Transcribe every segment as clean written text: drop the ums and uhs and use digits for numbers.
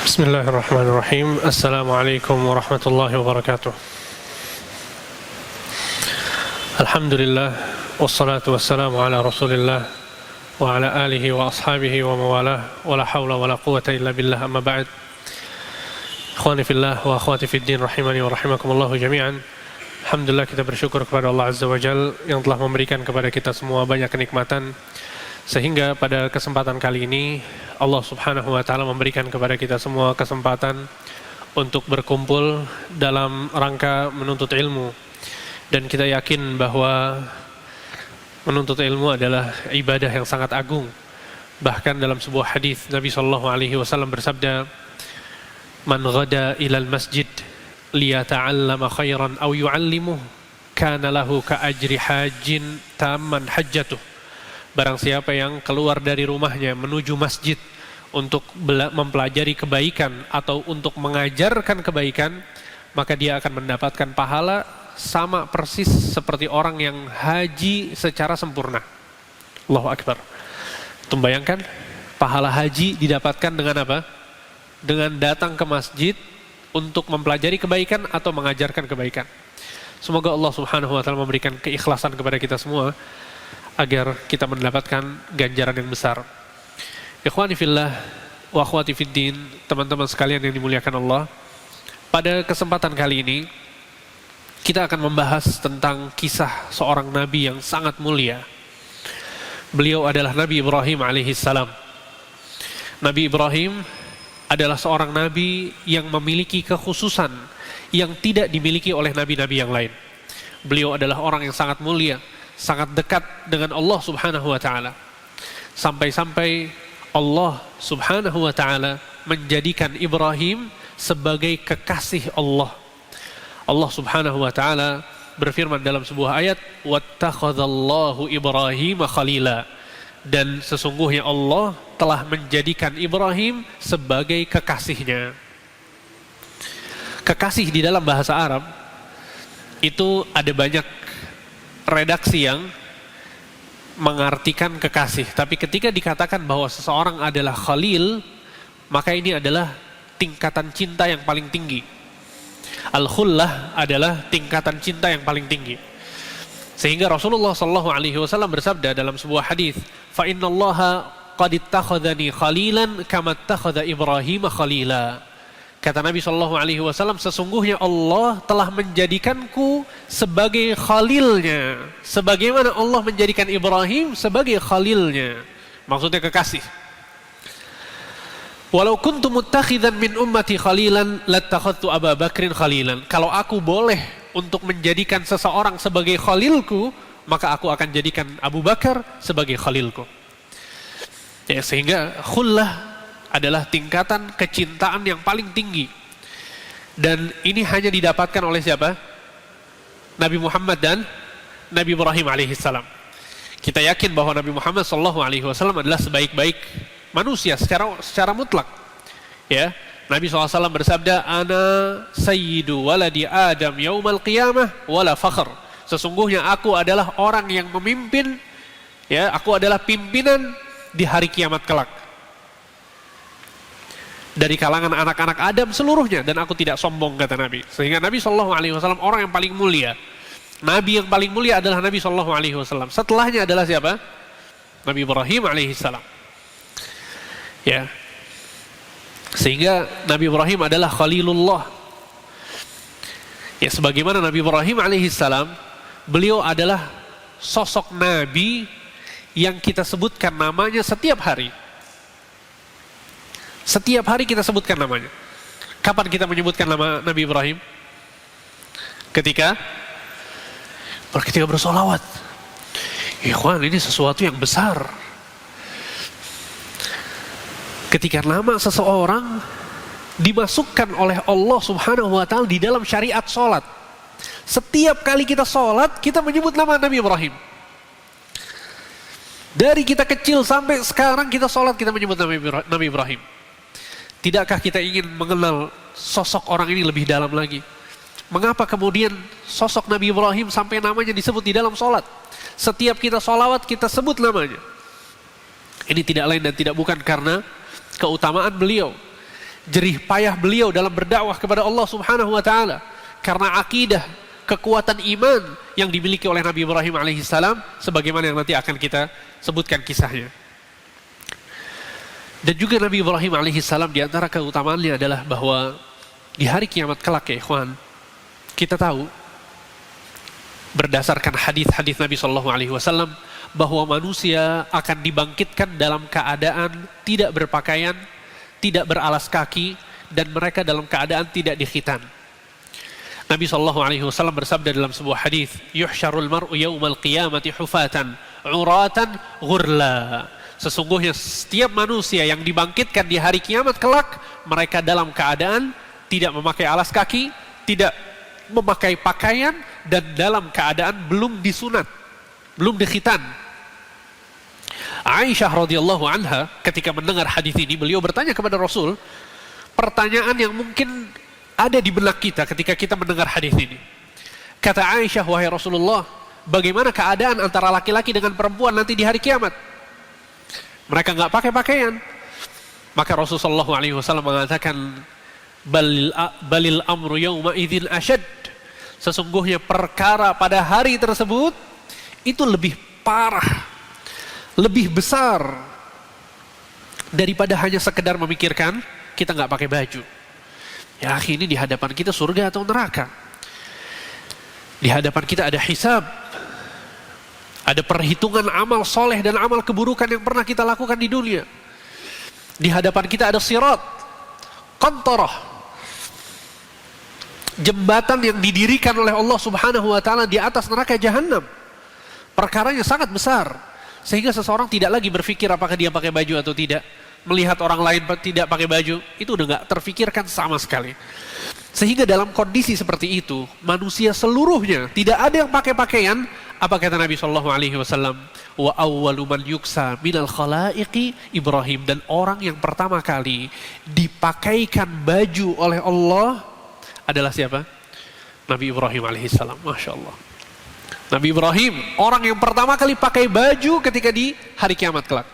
Bismillahirrahmanirrahim. Assalamualaikum warahmatullahi wabarakatuh. Alhamdulillah, wassalatu wassalamu ala rasulillah wa ala alihi wa ashabihi wa mawalah, wa la hawla wa la quwata illa billah, amma ba'd. Ikhwani fillah wa akhwati fid din rahimani wa rahimakumullahu jami'an. Alhamdulillah, kita bersyukur kepada Allah Azza wa Jal yang telah memberikan kepada kita semua banyak kenikmatan, sehingga pada kesempatan kali ini Allah Subhanahu wa Ta'ala memberikan kepada kita semua kesempatan untuk berkumpul dalam rangka menuntut ilmu. Dan kita yakin bahwa menuntut ilmu adalah ibadah yang sangat agung. Bahkan dalam sebuah hadis Nabi SAW bersabda, "Man ghada ilal masjid liyata'allama khairan aw yu'allimuh kana lahu ka ajri hajjin tamman hajjatuh." Barang siapa yang keluar dari rumahnya menuju masjid untuk mempelajari kebaikan atau untuk mengajarkan kebaikan, maka dia akan mendapatkan pahala sama persis seperti orang yang haji secara sempurna. Allahu Akbar. Tuh bayangkan, pahala haji didapatkan dengan apa? Dengan datang ke masjid untuk mempelajari kebaikan atau mengajarkan kebaikan. Semoga Allah Subhanahu wa Ta'ala memberikan keikhlasan kepada kita semua agar kita mendapatkan ganjaran yang besar. Ikhwani fillah wa akhwati fiddin, teman-teman sekalian yang dimuliakan Allah, pada kesempatan kali ini kita akan membahas tentang kisah seorang nabi yang sangat mulia. Beliau adalah Nabi Ibrahim alaihissalam. Nabi Ibrahim adalah seorang nabi yang memiliki kekhususan yang tidak dimiliki oleh nabi-nabi yang lain. Beliau adalah orang yang sangat mulia, sangat dekat dengan Allah Subhanahu wa Ta'ala. Sampai-sampai Allah Subhanahu wa Ta'ala menjadikan Ibrahim sebagai kekasih Allah. Allah Subhanahu wa Ta'ala berfirman dalam sebuah ayat, "Wattakhadallahu Ibrahim khalila." Dan sesungguhnya Allah telah menjadikan Ibrahim sebagai kekasihnya. Kekasih di dalam bahasa Arab itu ada banyak redaksi yang mengartikan kekasih, tapi ketika dikatakan bahwa seseorang adalah khalil, maka ini adalah tingkatan cinta yang paling tinggi. Al-khullah adalah tingkatan cinta yang paling tinggi. Sehingga Rasulullah SAW bersabda dalam sebuah hadis, "Fa innallaha qad ittakhadhani khalilan kama ittakhadha Ibrahim khalila." Kata Nabi SAW, sesungguhnya Allah telah menjadikanku sebagai khalilnya, sebagaimana Allah menjadikan Ibrahim sebagai khalilnya. Maksudnya kekasih. "Walau kuntu muttakhidan min ummati khalilan lattakhadtu Abu Bakrin khalilan." Kalau aku boleh untuk menjadikan seseorang sebagai khalilku, maka aku akan jadikan Abu Bakar sebagai khalilku. Ya, sehingga khullah adalah tingkatan kecintaan yang paling tinggi. Dan ini hanya didapatkan oleh siapa? Nabi Muhammad dan Nabi Ibrahim alaihissalam. Kita yakin bahwa Nabi Muhammad SAW adalah sebaik-baik manusia secara mutlak. Ya, Nabi SAW bersabda, "Ana sayyidu waladi Adam yaumal qiyamah wala fakhr." Sesungguhnya aku adalah orang yang memimpin, ya, aku adalah pimpinan di hari kiamat kelak dari kalangan anak-anak Adam seluruhnya, dan aku tidak sombong, kata Nabi. Sehingga Nabi SAW orang yang paling mulia. Nabi yang paling mulia adalah Nabi SAW. Setelahnya adalah siapa? Nabi Ibrahim alaihissalam. Ya. Sehingga Nabi Ibrahim adalah Khalilullah. Ya, sebagaimana Nabi Ibrahim alaihissalam, beliau adalah sosok Nabi yang kita sebutkan namanya setiap hari. Setiap hari kita sebutkan namanya. Kapan kita menyebutkan nama Nabi Ibrahim? Ketika bersolawat. Ikhwan, ini sesuatu yang besar. Ketika nama seseorang dimasukkan oleh Allah Subhanahu wa Ta'ala di dalam syariat sholat. Setiap kali kita sholat, kita menyebut nama Nabi Ibrahim. Dari kita kecil sampai sekarang kita sholat, kita menyebut Nabi Ibrahim. Tidakkah kita ingin mengenal sosok orang ini lebih dalam lagi? Mengapa kemudian sosok Nabi Ibrahim sampai namanya disebut di dalam sholat? Setiap kita sholawat kita sebut namanya. Ini tidak lain dan tidak bukan karena keutamaan beliau. jerih payah beliau dalam berdakwah kepada Allah Subhanahu wa taala karena akidah, kekuatan iman yang dimiliki oleh Nabi Ibrahim alaihissalam, sebagaimana yang nanti akan kita sebutkan kisahnya. Dan juga Nabi Ibrahim alaihissalam di antara keutamaannya adalah bahwa di hari kiamat kelak ya ikhwan, kita tahu berdasarkan hadis-hadis Nabi Shallallahu Alaihi Wasallam bahwa manusia akan dibangkitkan dalam keadaan tidak berpakaian, tidak beralas kaki, dan mereka dalam keadaan tidak dikhitan. Nabi Shallallahu Alaihi Wasallam bersabda dalam sebuah hadis, "Yuhsyarul mar'u yaumal qiyamati hufatan, uratan, ghurla." Sesungguhnya setiap manusia yang dibangkitkan di hari kiamat kelak, mereka dalam keadaan tidak memakai alas kaki, tidak memakai pakaian, dan dalam keadaan belum disunat, belum dikhitan. Aisyah radhiyallahu anha ketika mendengar hadis ini, beliau bertanya kepada Rasul pertanyaan yang mungkin ada di benak kita ketika kita mendengar hadis ini. Kata Aisyah, "Wahai Rasulullah, bagaimana keadaan antara laki-laki dengan perempuan nanti di hari kiamat? Mereka nggak pakai pakaian." Maka Rasulullah SAW mengatakan, balil amru yawma idzin asyad. Sesungguhnya perkara pada hari tersebut itu lebih parah, lebih besar daripada hanya sekedar memikirkan kita nggak pakai baju. Ya ini di hadapan kita surga atau neraka. Di hadapan kita ada hisab, ada perhitungan amal soleh dan amal keburukan yang pernah kita lakukan di dunia. Di hadapan kita ada sirat, qantarah, jembatan yang didirikan oleh Allah Subhanahu wa taala di atas neraka jahanam. Perkaranya sangat besar, sehingga seseorang tidak lagi berpikir apakah dia pakai baju atau tidak. Melihat orang lain tidak pakai baju, itu udah gak terfikirkan sama sekali. Sehingga dalam kondisi seperti itu, manusia seluruhnya tidak ada yang pakai pakaian. Apa kata Nabi Shallallahu Alaihi Wasallam? Wa awwalu man yuksa minal khalaiqi Ibrahim. Dan orang yang pertama kali dipakaikan baju oleh Allah adalah siapa? Nabi Ibrahim alaihissalam. Masya Allah. Nabi Ibrahim, orang yang pertama kali pakai baju ketika di hari kiamat kelak.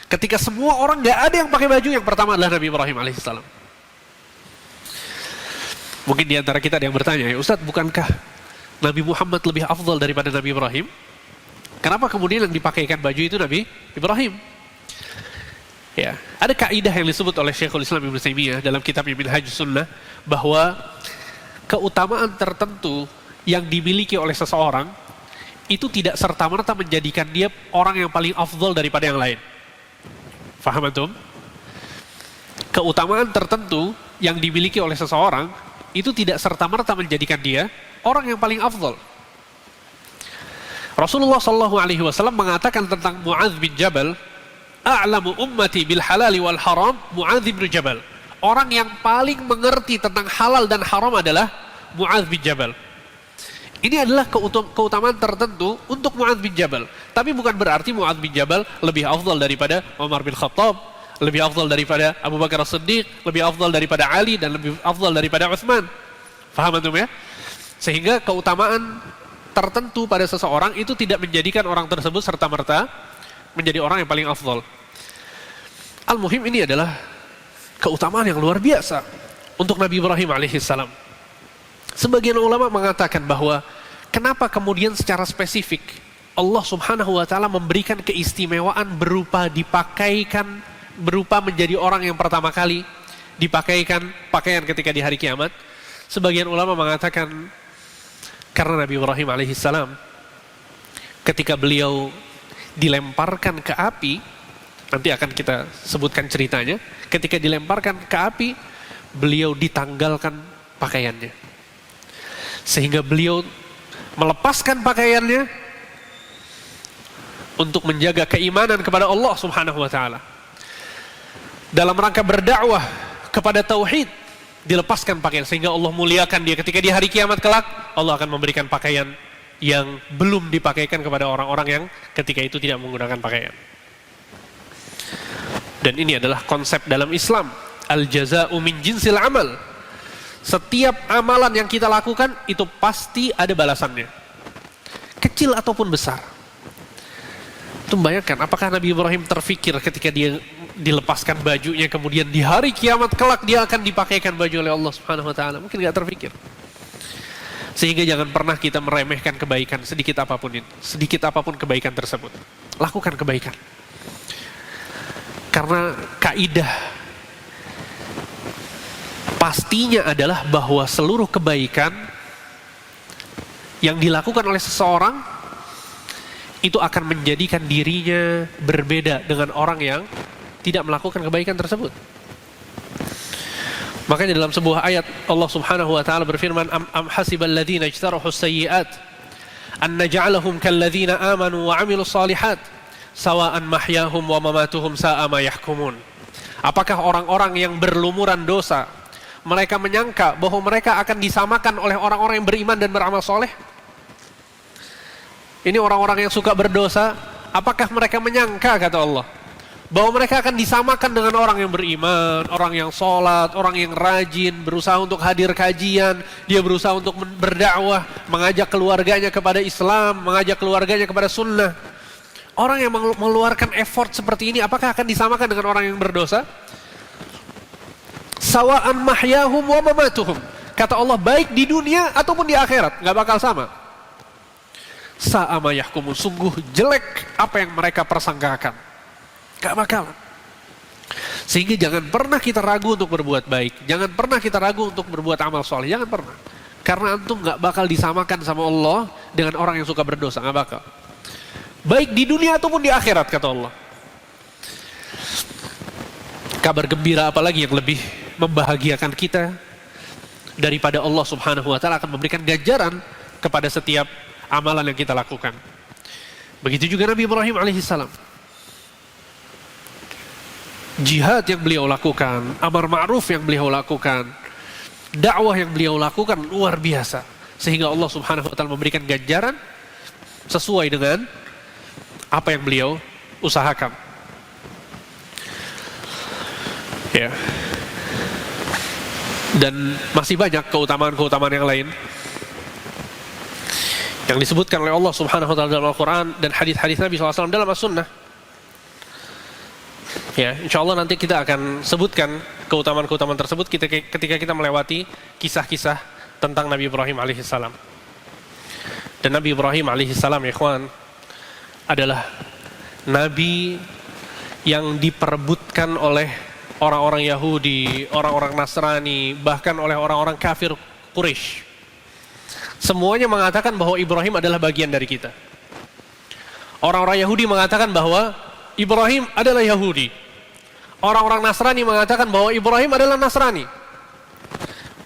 Ketika semua orang gak ada yang pakai baju, yang pertama adalah Nabi Ibrahim alaihissalam. Mungkin di antara kita ada yang bertanya, ya Ustadz, bukankah Nabi Muhammad lebih afdal daripada Nabi Ibrahim? Kenapa kemudian yang dipakaikan baju itu Nabi Ibrahim? Ya, ada kaidah yang disebut oleh Syekhul Islam Ibnu Taimiyah dalam kitabnya Minhajus Sunnah, bahwa keutamaan tertentu yang dimiliki oleh seseorang itu tidak serta-merta menjadikan dia orang yang paling afdal daripada yang lain. Faham antum? Keutamaan tertentu yang dimiliki oleh seseorang itu tidak serta-merta menjadikan dia orang yang paling afdal. Rasulullah SAW mengatakan tentang Mu'adz bin Jabal, "A'lamu ummati bil halali wal haram Mu'adz bin Jabal." Orang yang paling mengerti tentang halal dan haram adalah Mu'adz bin Jabal. Ini adalah keutamaan tertentu untuk Mu'adz bin Jabal. Tapi bukan berarti Mu'adz bin Jabal lebih afdal daripada Umar bin Khattab, lebih afdal daripada Abu Bakar As-Siddiq, lebih afdal daripada Ali, dan lebih afdal daripada Utsman. Faham antum ya? Sehingga keutamaan tertentu pada seseorang itu tidak menjadikan orang tersebut serta-merta menjadi orang yang paling afdal. Al-muhim, ini adalah keutamaan yang luar biasa untuk Nabi Ibrahim alaihissalam. Sebagian ulama mengatakan bahwa kenapa kemudian secara spesifik Allah Subhanahu wa taala memberikan keistimewaan berupa dipakaikan, berupa menjadi orang yang pertama kali dipakaikan pakaian ketika di hari kiamat. Sebagian ulama mengatakan karena Nabi Ibrahim alaihissalam ketika beliau dilemparkan ke api, nanti akan kita sebutkan ceritanya, ketika dilemparkan ke api beliau ditanggalkan pakaiannya, sehingga beliau melepaskan pakaiannya untuk menjaga keimanan kepada Allah Subhanahu wa taala. Dalam rangka berdakwah kepada tauhid, dilepaskan pakaian sehingga Allah muliakan dia. Ketika di hari kiamat kelak, Allah akan memberikan pakaian yang belum dipakaikan kepada orang-orang yang ketika itu tidak menggunakan pakaian. Dan ini adalah konsep dalam Islam, al-jaza'u min jinsil amal. Setiap amalan yang kita lakukan itu pasti ada balasannya, kecil ataupun besar. Itu bayangkan, apakah Nabi Ibrahim terfikir ketika dia dilepaskan bajunya, kemudian di hari kiamat kelak dia akan dipakaikan baju oleh Allah Subhanahu wa taala. Mungkin nggak terpikir. Sehingga jangan pernah kita meremehkan kebaikan sedikit apapun kebaikan tersebut. Lakukan kebaikan. Karena kaidah pastinya adalah bahwa seluruh kebaikan yang dilakukan oleh seseorang itu akan menjadikan dirinya berbeda dengan orang yang tidak melakukan kebaikan tersebut. Makanya dalam sebuah ayat Allah Subhanahu wa taala berfirman, am hasibal ladzina ijtarahu sayyi'at an naj'alahum kal ladzina amanu wa 'amilus shalihat sawa'an mahyahum wa mamatuhum sa'a ma yahkumun. Apakah orang-orang yang berlumuran dosa mereka menyangka bahwa mereka akan disamakan oleh orang-orang yang beriman dan beramal soleh? Ini orang-orang yang suka berdosa, apakah mereka menyangka, kata Allah, bahwa mereka akan disamakan dengan orang yang beriman, orang yang sholat, orang yang rajin, berusaha untuk hadir kajian, dia berusaha untuk berdakwah, mengajak keluarganya kepada Islam, mengajak keluarganya kepada sunnah. Orang yang mengeluarkan effort seperti ini, apakah akan disamakan dengan orang yang berdosa? Sawa'an mahyahum wa mamatuhum. Kata Allah, baik di dunia ataupun di akhirat, nggak bakal sama. Sa'a ma yahkumun, sungguh jelek apa yang mereka persangkakan. Gak bakalan. Sehingga jangan pernah kita ragu untuk berbuat baik. Jangan pernah kita ragu untuk berbuat amal soleh. Jangan pernah. Karena antum gak bakal disamakan sama Allah dengan orang yang suka berdosa. Gak bakal. Baik di dunia ataupun di akhirat, kata Allah. Kabar gembira apalagi yang lebih membahagiakan kita daripada Allah Subhanahu wa ta'ala akan memberikan ganjaran kepada setiap amalan yang kita lakukan. Begitu juga Nabi Ibrahim alaihissalam. Jihad yang beliau lakukan, amar ma'ruf yang beliau lakukan, dakwah yang beliau lakukan luar biasa. Sehingga Allah Subhanahu wa ta'ala memberikan ganjaran sesuai dengan apa yang beliau usahakan. Ya. Dan masih banyak keutamaan-keutamaan yang lain yang disebutkan oleh Allah Subhanahu wa ta'ala dalam Al-Quran dan hadis-hadis Nabi SAW dalam As-Sunnah. Ya, insya Allah nanti kita akan sebutkan keutamaan-keutamaan tersebut ketika kita melewati kisah-kisah tentang Nabi Ibrahim alaihissalam. Dan Nabi Ibrahim alaihissalam, ya ikhwan, adalah Nabi yang diperebutkan oleh orang-orang Yahudi, orang-orang Nasrani, bahkan oleh orang-orang kafir Quraisy. Semuanya mengatakan bahwa Ibrahim adalah bagian dari kita. Orang-orang Yahudi mengatakan bahwa Ibrahim adalah Yahudi. Orang-orang Nasrani mengatakan bahwa Ibrahim adalah Nasrani.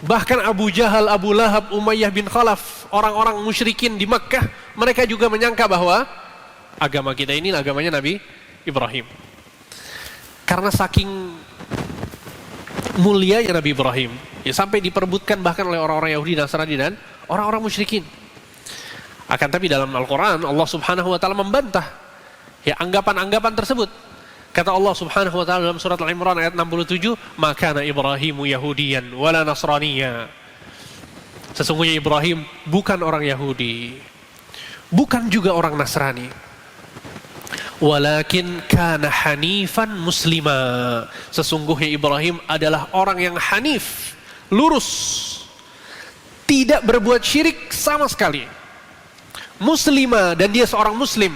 Bahkan Abu Jahal, Abu Lahab, Umayyah bin Khalaf, orang-orang musyrikin di Makkah, mereka juga menyangka bahwa agama kita ini agamanya Nabi Ibrahim. Karena saking mulianya Nabi Ibrahim, ya sampai diperebutkan bahkan oleh orang-orang Yahudi, Nasrani dan orang-orang musyrikin. Akan tapi dalam Al-Quran Allah Subhanahu wa ta'ala membantah ya anggapan-anggapan tersebut. Kata Allah Subhanahu wa ta'ala dalam surat Al-Imran ayat 67, "Maka Ibrahimu Yahudiyan wala Nasraniya." Sesungguhnya Ibrahim bukan orang Yahudi, bukan juga orang Nasrani. Walakin kana hanifan muslima. Sesungguhnya Ibrahim adalah orang yang hanif, lurus, tidak berbuat syirik sama sekali. Muslima, dan dia seorang muslim.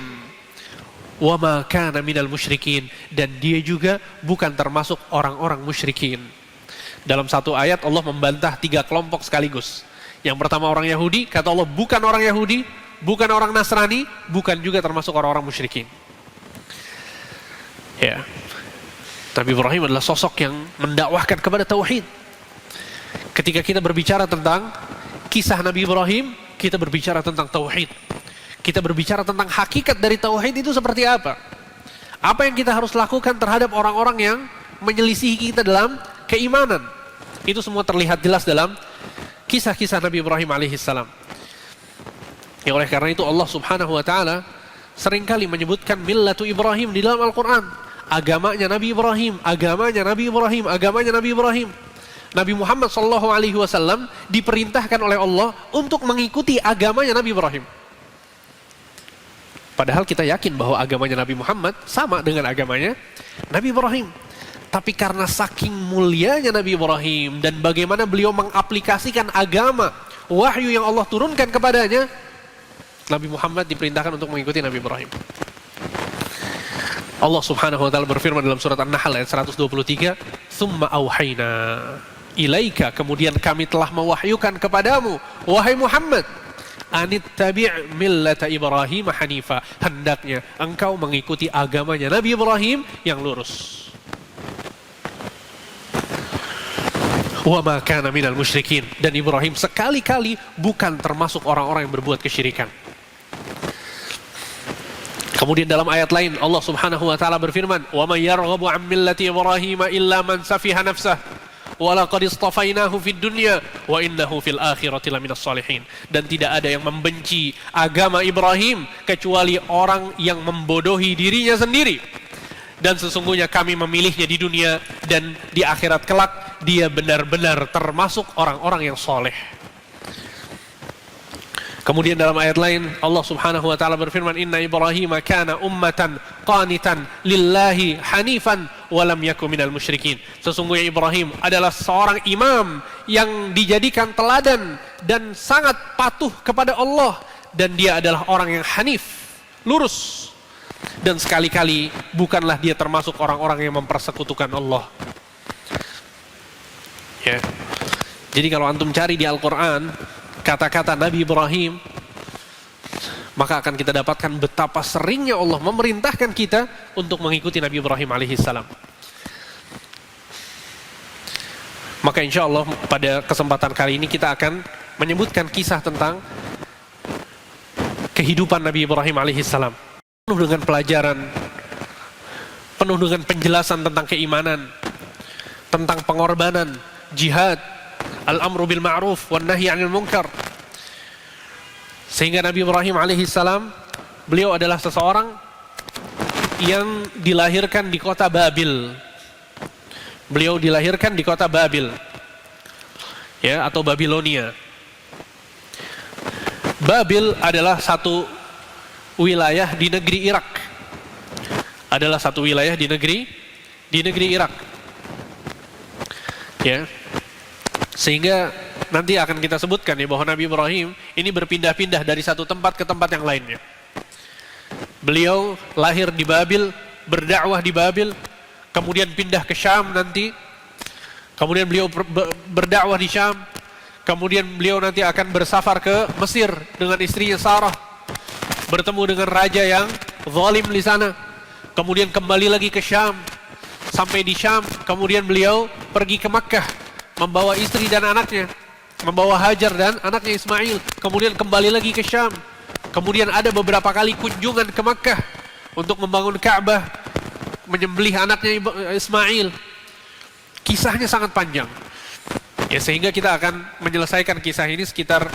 Wa ma kana minal musyrikin, dan dia juga bukan termasuk orang-orang musyrikin. Dalam satu ayat Allah membantah 3 kelompok sekaligus. Yang pertama orang Yahudi, kata Allah bukan orang Yahudi, bukan orang Nasrani, bukan juga termasuk orang-orang musyrikin. Ya. Nabi Ibrahim adalah sosok yang mendakwahkan kepada tauhid. Ketika kita berbicara tentang kisah Nabi Ibrahim, kita berbicara tentang tauhid. Kita berbicara tentang hakikat dari tauhid itu seperti apa. Apa yang kita harus lakukan terhadap orang-orang yang menyelisihi kita dalam keimanan. Itu semua terlihat jelas dalam kisah-kisah Nabi Ibrahim alaihissalam. Ya, oleh karena itu Allah Subhanahu wa ta'ala seringkali menyebutkan millatu Ibrahim di dalam Al-Quran. Agamanya Nabi Ibrahim, agamanya Nabi Ibrahim, agamanya Nabi Ibrahim. Nabi Muhammad SAW diperintahkan oleh Allah untuk mengikuti agamanya Nabi Ibrahim. Padahal kita yakin bahwa agamanya Nabi Muhammad sama dengan agamanya Nabi Ibrahim. Tapi karena saking mulianya Nabi Ibrahim dan bagaimana beliau mengaplikasikan agama, wahyu yang Allah turunkan kepadanya, Nabi Muhammad diperintahkan untuk mengikuti Nabi Ibrahim. Allah Subhanahu wa taala berfirman dalam surat An-Nahl ayat 123, "Tsumma auhayna ilaika," kemudian kami telah mewahyukan kepadamu, wahai Muhammad, "Anittabi' millata Ibrahim hanifa," hendaknya engkau mengikuti agamanya Nabi Ibrahim yang lurus. Wa ma kana minal musyrikin, dan Ibrahim sekali-kali bukan termasuk orang-orang yang berbuat kesyirikan. Kemudian dalam ayat lain Allah Subhanahu wa taala berfirman, "Wa may yarghabu 'an millati Ibrahim illa man safiha nafsah wa laqad istafainahu fid dunya wa innahu fil akhirati laminas shalihin." Dan tidak ada yang membenci agama Ibrahim kecuali orang yang membodohi dirinya sendiri. Dan sesungguhnya kami memilihnya di dunia, dan di akhirat kelak dia benar-benar termasuk orang-orang yang soleh. Kemudian dalam ayat lain Allah Subhanahu wa taala berfirman, "Inna Ibrahim kana ummatan qanitan lillahi hanifan wa lam yakun minal musyrikin." Sesungguhnya Ibrahim adalah seorang imam yang dijadikan teladan dan sangat patuh kepada Allah, dan dia adalah orang yang hanif, lurus. Dan sekali-kali bukanlah dia termasuk orang-orang yang mempersekutukan Allah. Ya. Jadi kalau antum cari di Al-Qur'an kata-kata Nabi Ibrahim, maka akan kita dapatkan betapa seringnya Allah memerintahkan kita untuk mengikuti Nabi Ibrahim alaihissalam. Maka insya Allah pada kesempatan kali ini kita akan menyebutkan kisah tentang kehidupan Nabi Ibrahim alaihissalam, penuh dengan pelajaran, penuh dengan penjelasan tentang keimanan, tentang pengorbanan, jihad, al-amru bil ma'ruf wan nahyi 'anil munkar. Sehingga Nabi Ibrahim alaihissalam, beliau adalah seseorang yang dilahirkan di kota Babil. Beliau dilahirkan di kota Babil, ya, atau Babilonia. Babil adalah satu wilayah di negeri Irak. Adalah satu wilayah di negeri Irak. Ya. Sehingga nanti akan kita sebutkan ya bahwa Nabi Ibrahim ini berpindah-pindah dari satu tempat ke tempat yang lainnya. Beliau lahir di Babil, berdakwah di Babil, kemudian pindah ke Syam nanti, kemudian beliau berdakwah di Syam, kemudian beliau nanti akan bersafar ke Mesir dengan istrinya Sarah, bertemu dengan raja yang zalim di sana, kemudian kembali lagi ke Syam, sampai di Syam, kemudian beliau pergi ke Makkah, membawa istri dan anaknya, membawa Hajar dan anaknya Ismail, kemudian kembali lagi ke Syam, kemudian ada beberapa kali kunjungan ke Makkah untuk membangun Ka'bah, menyembelih anaknya Ismail. Kisahnya sangat panjang, ya, sehingga kita akan menyelesaikan kisah ini sekitar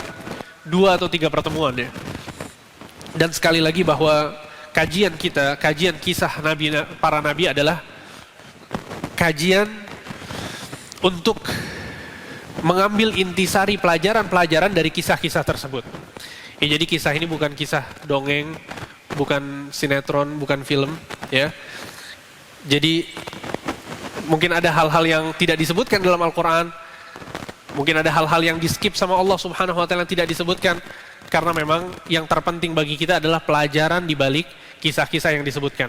2 atau 3 pertemuan ya. Dan sekali lagi bahwa kajian kisah Nabi, para Nabi adalah kajian untuk mengambil intisari pelajaran-pelajaran dari kisah-kisah tersebut. Ya, jadi kisah ini bukan kisah dongeng, bukan sinetron, bukan film, ya. Jadi mungkin ada hal-hal yang tidak disebutkan dalam Al-Quran, mungkin ada hal-hal yang di-skip sama Allah Subhanahu wa taala yang tidak disebutkan, karena memang yang terpenting bagi kita adalah pelajaran di balik kisah-kisah yang disebutkan.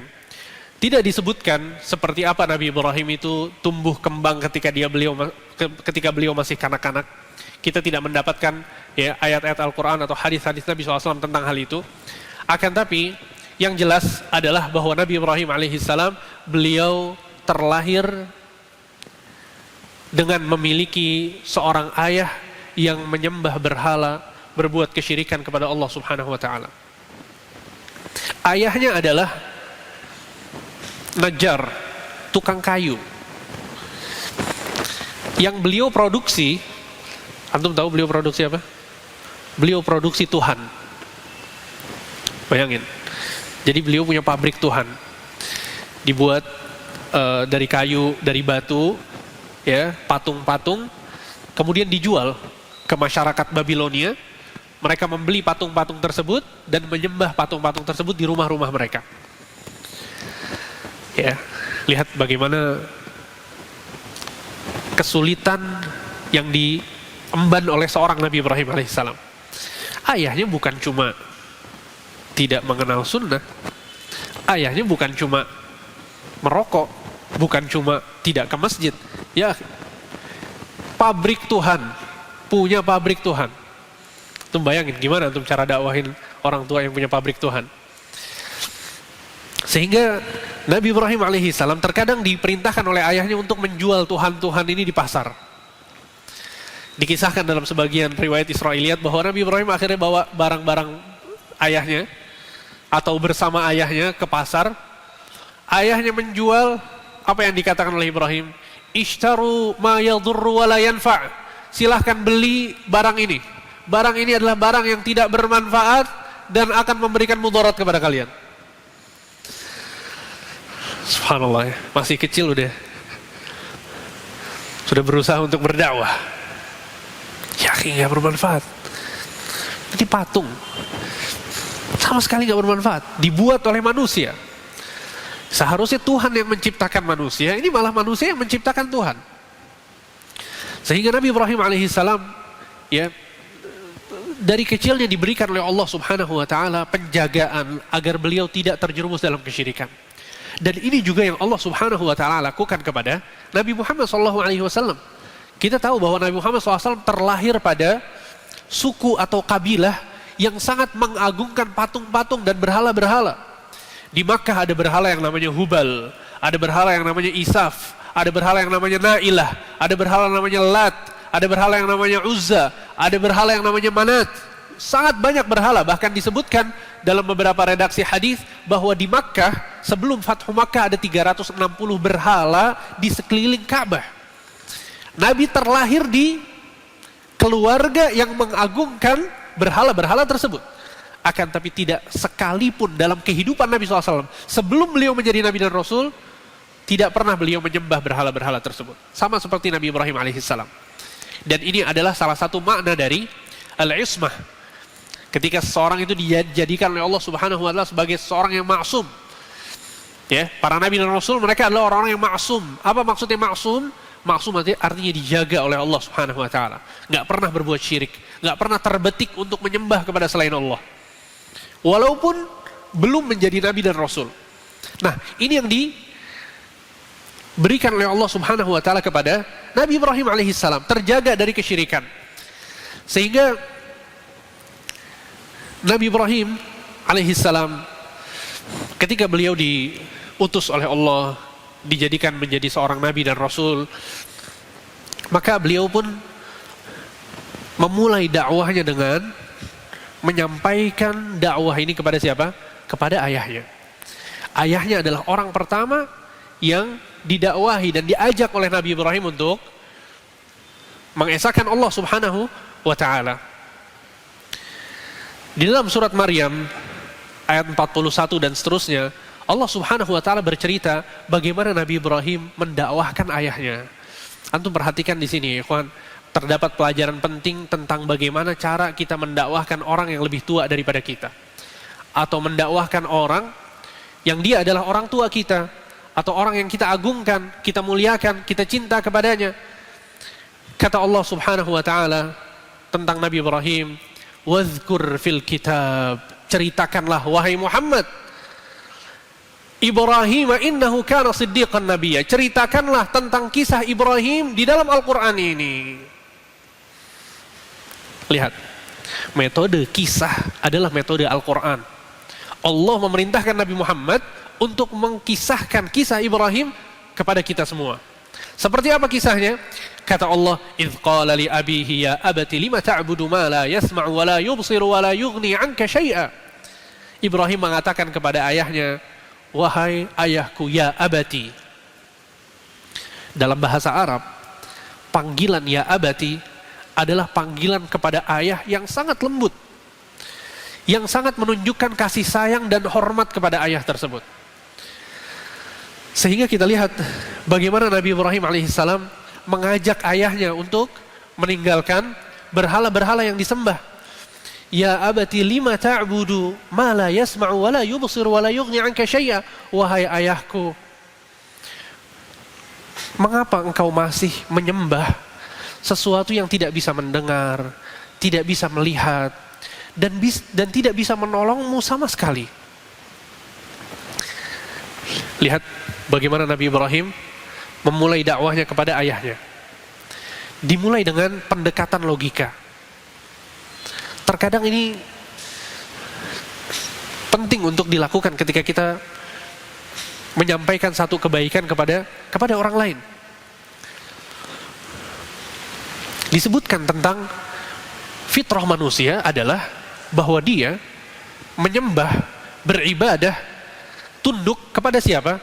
Tidak disebutkan seperti apa Nabi Ibrahim itu tumbuh kembang ketika beliau masih kanak-kanak. Kita tidak mendapatkan ya ayat-ayat Al-Quran atau hadis-hadis Nabi SAW tentang hal itu. Akan tapi yang jelas adalah bahwa Nabi Ibrahim alaihissalam, beliau terlahir dengan memiliki seorang ayah yang menyembah berhala, berbuat kesyirikan kepada Allah Subhanahu wa taala. Ayahnya adalah Najjar, tukang kayu, yang beliau produksi. Antum tahu beliau produksi apa? Beliau produksi Tuhan. Bayangin. Jadi beliau punya pabrik Tuhan, dibuat dari kayu, dari batu, ya, patung-patung, kemudian dijual ke masyarakat Babilonia. Mereka membeli patung-patung tersebut dan menyembah patung-patung tersebut di rumah-rumah mereka. Ya, lihat bagaimana kesulitan yang diemban oleh seorang Nabi Ibrahim alaihissalam. Ayahnya bukan cuma tidak mengenal sunnah, ayahnya bukan cuma merokok, bukan cuma tidak ke masjid, ya pabrik Tuhan, punya pabrik Tuhan. Tuh bayangin gimana tuh cara dakwahin orang tua yang punya pabrik Tuhan. Sehingga Nabi Ibrahim alaihissalam terkadang diperintahkan oleh ayahnya untuk menjual Tuhan-Tuhan ini di pasar. Dikisahkan dalam sebagian riwayat Israiliyat bahwa Nabi Ibrahim akhirnya bawa barang-barang ayahnya atau bersama ayahnya ke pasar. Ayahnya menjual apa yang dikatakan oleh Ibrahim, ishtaru ma yadurru wa la yanfa'. Silahkan beli barang ini. Barang ini adalah barang yang tidak bermanfaat dan akan memberikan mudarat kepada kalian. Subhanallah ya, masih kecil sudah berusaha untuk berdakwah. Ya nggak bermanfaat. Ini patung, sama sekali nggak bermanfaat. Dibuat oleh manusia. Seharusnya Tuhan yang menciptakan manusia, ini malah manusia yang menciptakan Tuhan. Sehingga Nabi Ibrahim alaihissalam, ya, dari kecilnya diberikan oleh Allah Subhanahu Wa Taala penjagaan agar beliau tidak terjerumus dalam kesyirikan. Dan ini juga yang Allah Subhanahu Wa Taala lakukan kepada Nabi Muhammad SAW. Kita tahu bahwa Nabi Muhammad SAW terlahir pada suku atau kabilah yang sangat mengagungkan patung-patung dan berhala-berhala. Di Makkah ada berhala yang namanya Hubal, ada berhala yang namanya Isaf, ada berhala yang namanya Nailah, ada berhala yang namanya Lat, ada berhala yang namanya Uzza, ada berhala yang namanya Manat. Sangat banyak berhala, bahkan disebutkan dalam beberapa redaksi hadis bahwa di Makkah sebelum Fathu Makkah ada 360 berhala di sekeliling Ka'bah. Nabi terlahir di keluarga yang mengagungkan berhala-berhala tersebut. Akan tapi tidak sekalipun dalam kehidupan Nabi SAW sebelum beliau menjadi Nabi dan Rasul, tidak pernah beliau menyembah berhala-berhala tersebut. Sama seperti Nabi Ibrahim alaihissalam. Dan ini adalah salah satu makna dari al-ismah. Ketika seseorang itu dijadikan oleh Allah Subhanahu Wa Taala sebagai seorang yang maksum. Ya, para Nabi dan Rasul mereka adalah orang-orang yang maksum. Apa maksudnya maksum? Maksum artinya dijaga oleh Allah Subhanahu Wa Taala. Nggak pernah berbuat syirik, nggak pernah terbetik untuk menyembah kepada selain Allah. Walaupun belum menjadi Nabi dan Rasul. Nah, ini yang diberikan oleh Allah Subhanahu Wa Taala kepada Nabi Ibrahim alaihissalam, terjaga dari kesyirikan. Sehingga Nabi Ibrahim alaihissalam ketika beliau diutus oleh Allah, dijadikan menjadi seorang Nabi dan Rasul, maka beliau pun memulai dakwahnya dengan menyampaikan dakwah ini kepada siapa? Kepada ayahnya. Ayahnya adalah orang pertama yang didakwahi dan diajak oleh Nabi Ibrahim untuk mengesahkan Allah Subhanahu Wa Taala. Di dalam surat Maryam ayat 41 dan seterusnya, Allah Subhanahu Wa Taala bercerita bagaimana Nabi Ibrahim mendakwahkan ayahnya. Antum perhatikan di sini, ikhwan, terdapat pelajaran penting tentang bagaimana cara kita mendakwahkan orang yang lebih tua daripada kita, atau mendakwahkan orang yang dia adalah orang tua kita, atau orang yang kita agungkan, kita muliakan, kita cinta kepadanya. Kata Allah Subhanahu Wa Taala tentang Nabi Ibrahim, "Wadhkur fil kitab", ceritakanlah wahai Muhammad, Ibrahim innahu kana siddiqan nabiyya, ceritakanlah tentang kisah Ibrahim di dalam Al-Qur'an ini. Lihat, metode kisah adalah metode Al-Qur'an. Allah memerintahkan Nabi Muhammad untuk mengkisahkan kisah Ibrahim kepada kita semua. Seperti apa kisahnya? Kata Allah, "Idz qala li abihi ya abati lima ta'budu ma la yasma'u wa la yubsiru wa la yughni 'anka syai'a." Ibrahim mengatakan kepada ayahnya, "Wahai ayahku, ya abati." Dalam bahasa Arab, panggilan ya abati adalah panggilan kepada ayah yang sangat lembut, yang sangat menunjukkan kasih sayang dan hormat kepada ayah tersebut. Sehingga kita lihat bagaimana Nabi Ibrahim alaihissalam mengajak ayahnya untuk meninggalkan berhala-berhala yang disembah. Ya abati lima ta'budu ma la yasma'u wa la yubsir wa la yughni 'anka syai'a. Wahai ayahku, Mengapa engkau masih menyembah sesuatu yang tidak bisa mendengar, tidak bisa melihat, dan tidak bisa menolongmu sama sekali? Lihat bagaimana Nabi Ibrahim memulai dakwahnya kepada ayahnya. Dimulai dengan pendekatan logika. Terkadang ini penting untuk dilakukan ketika kita menyampaikan satu kebaikan kepada orang lain. Disebutkan tentang fitrah manusia adalah bahwa dia menyembah, beribadah, tunduk kepada siapa?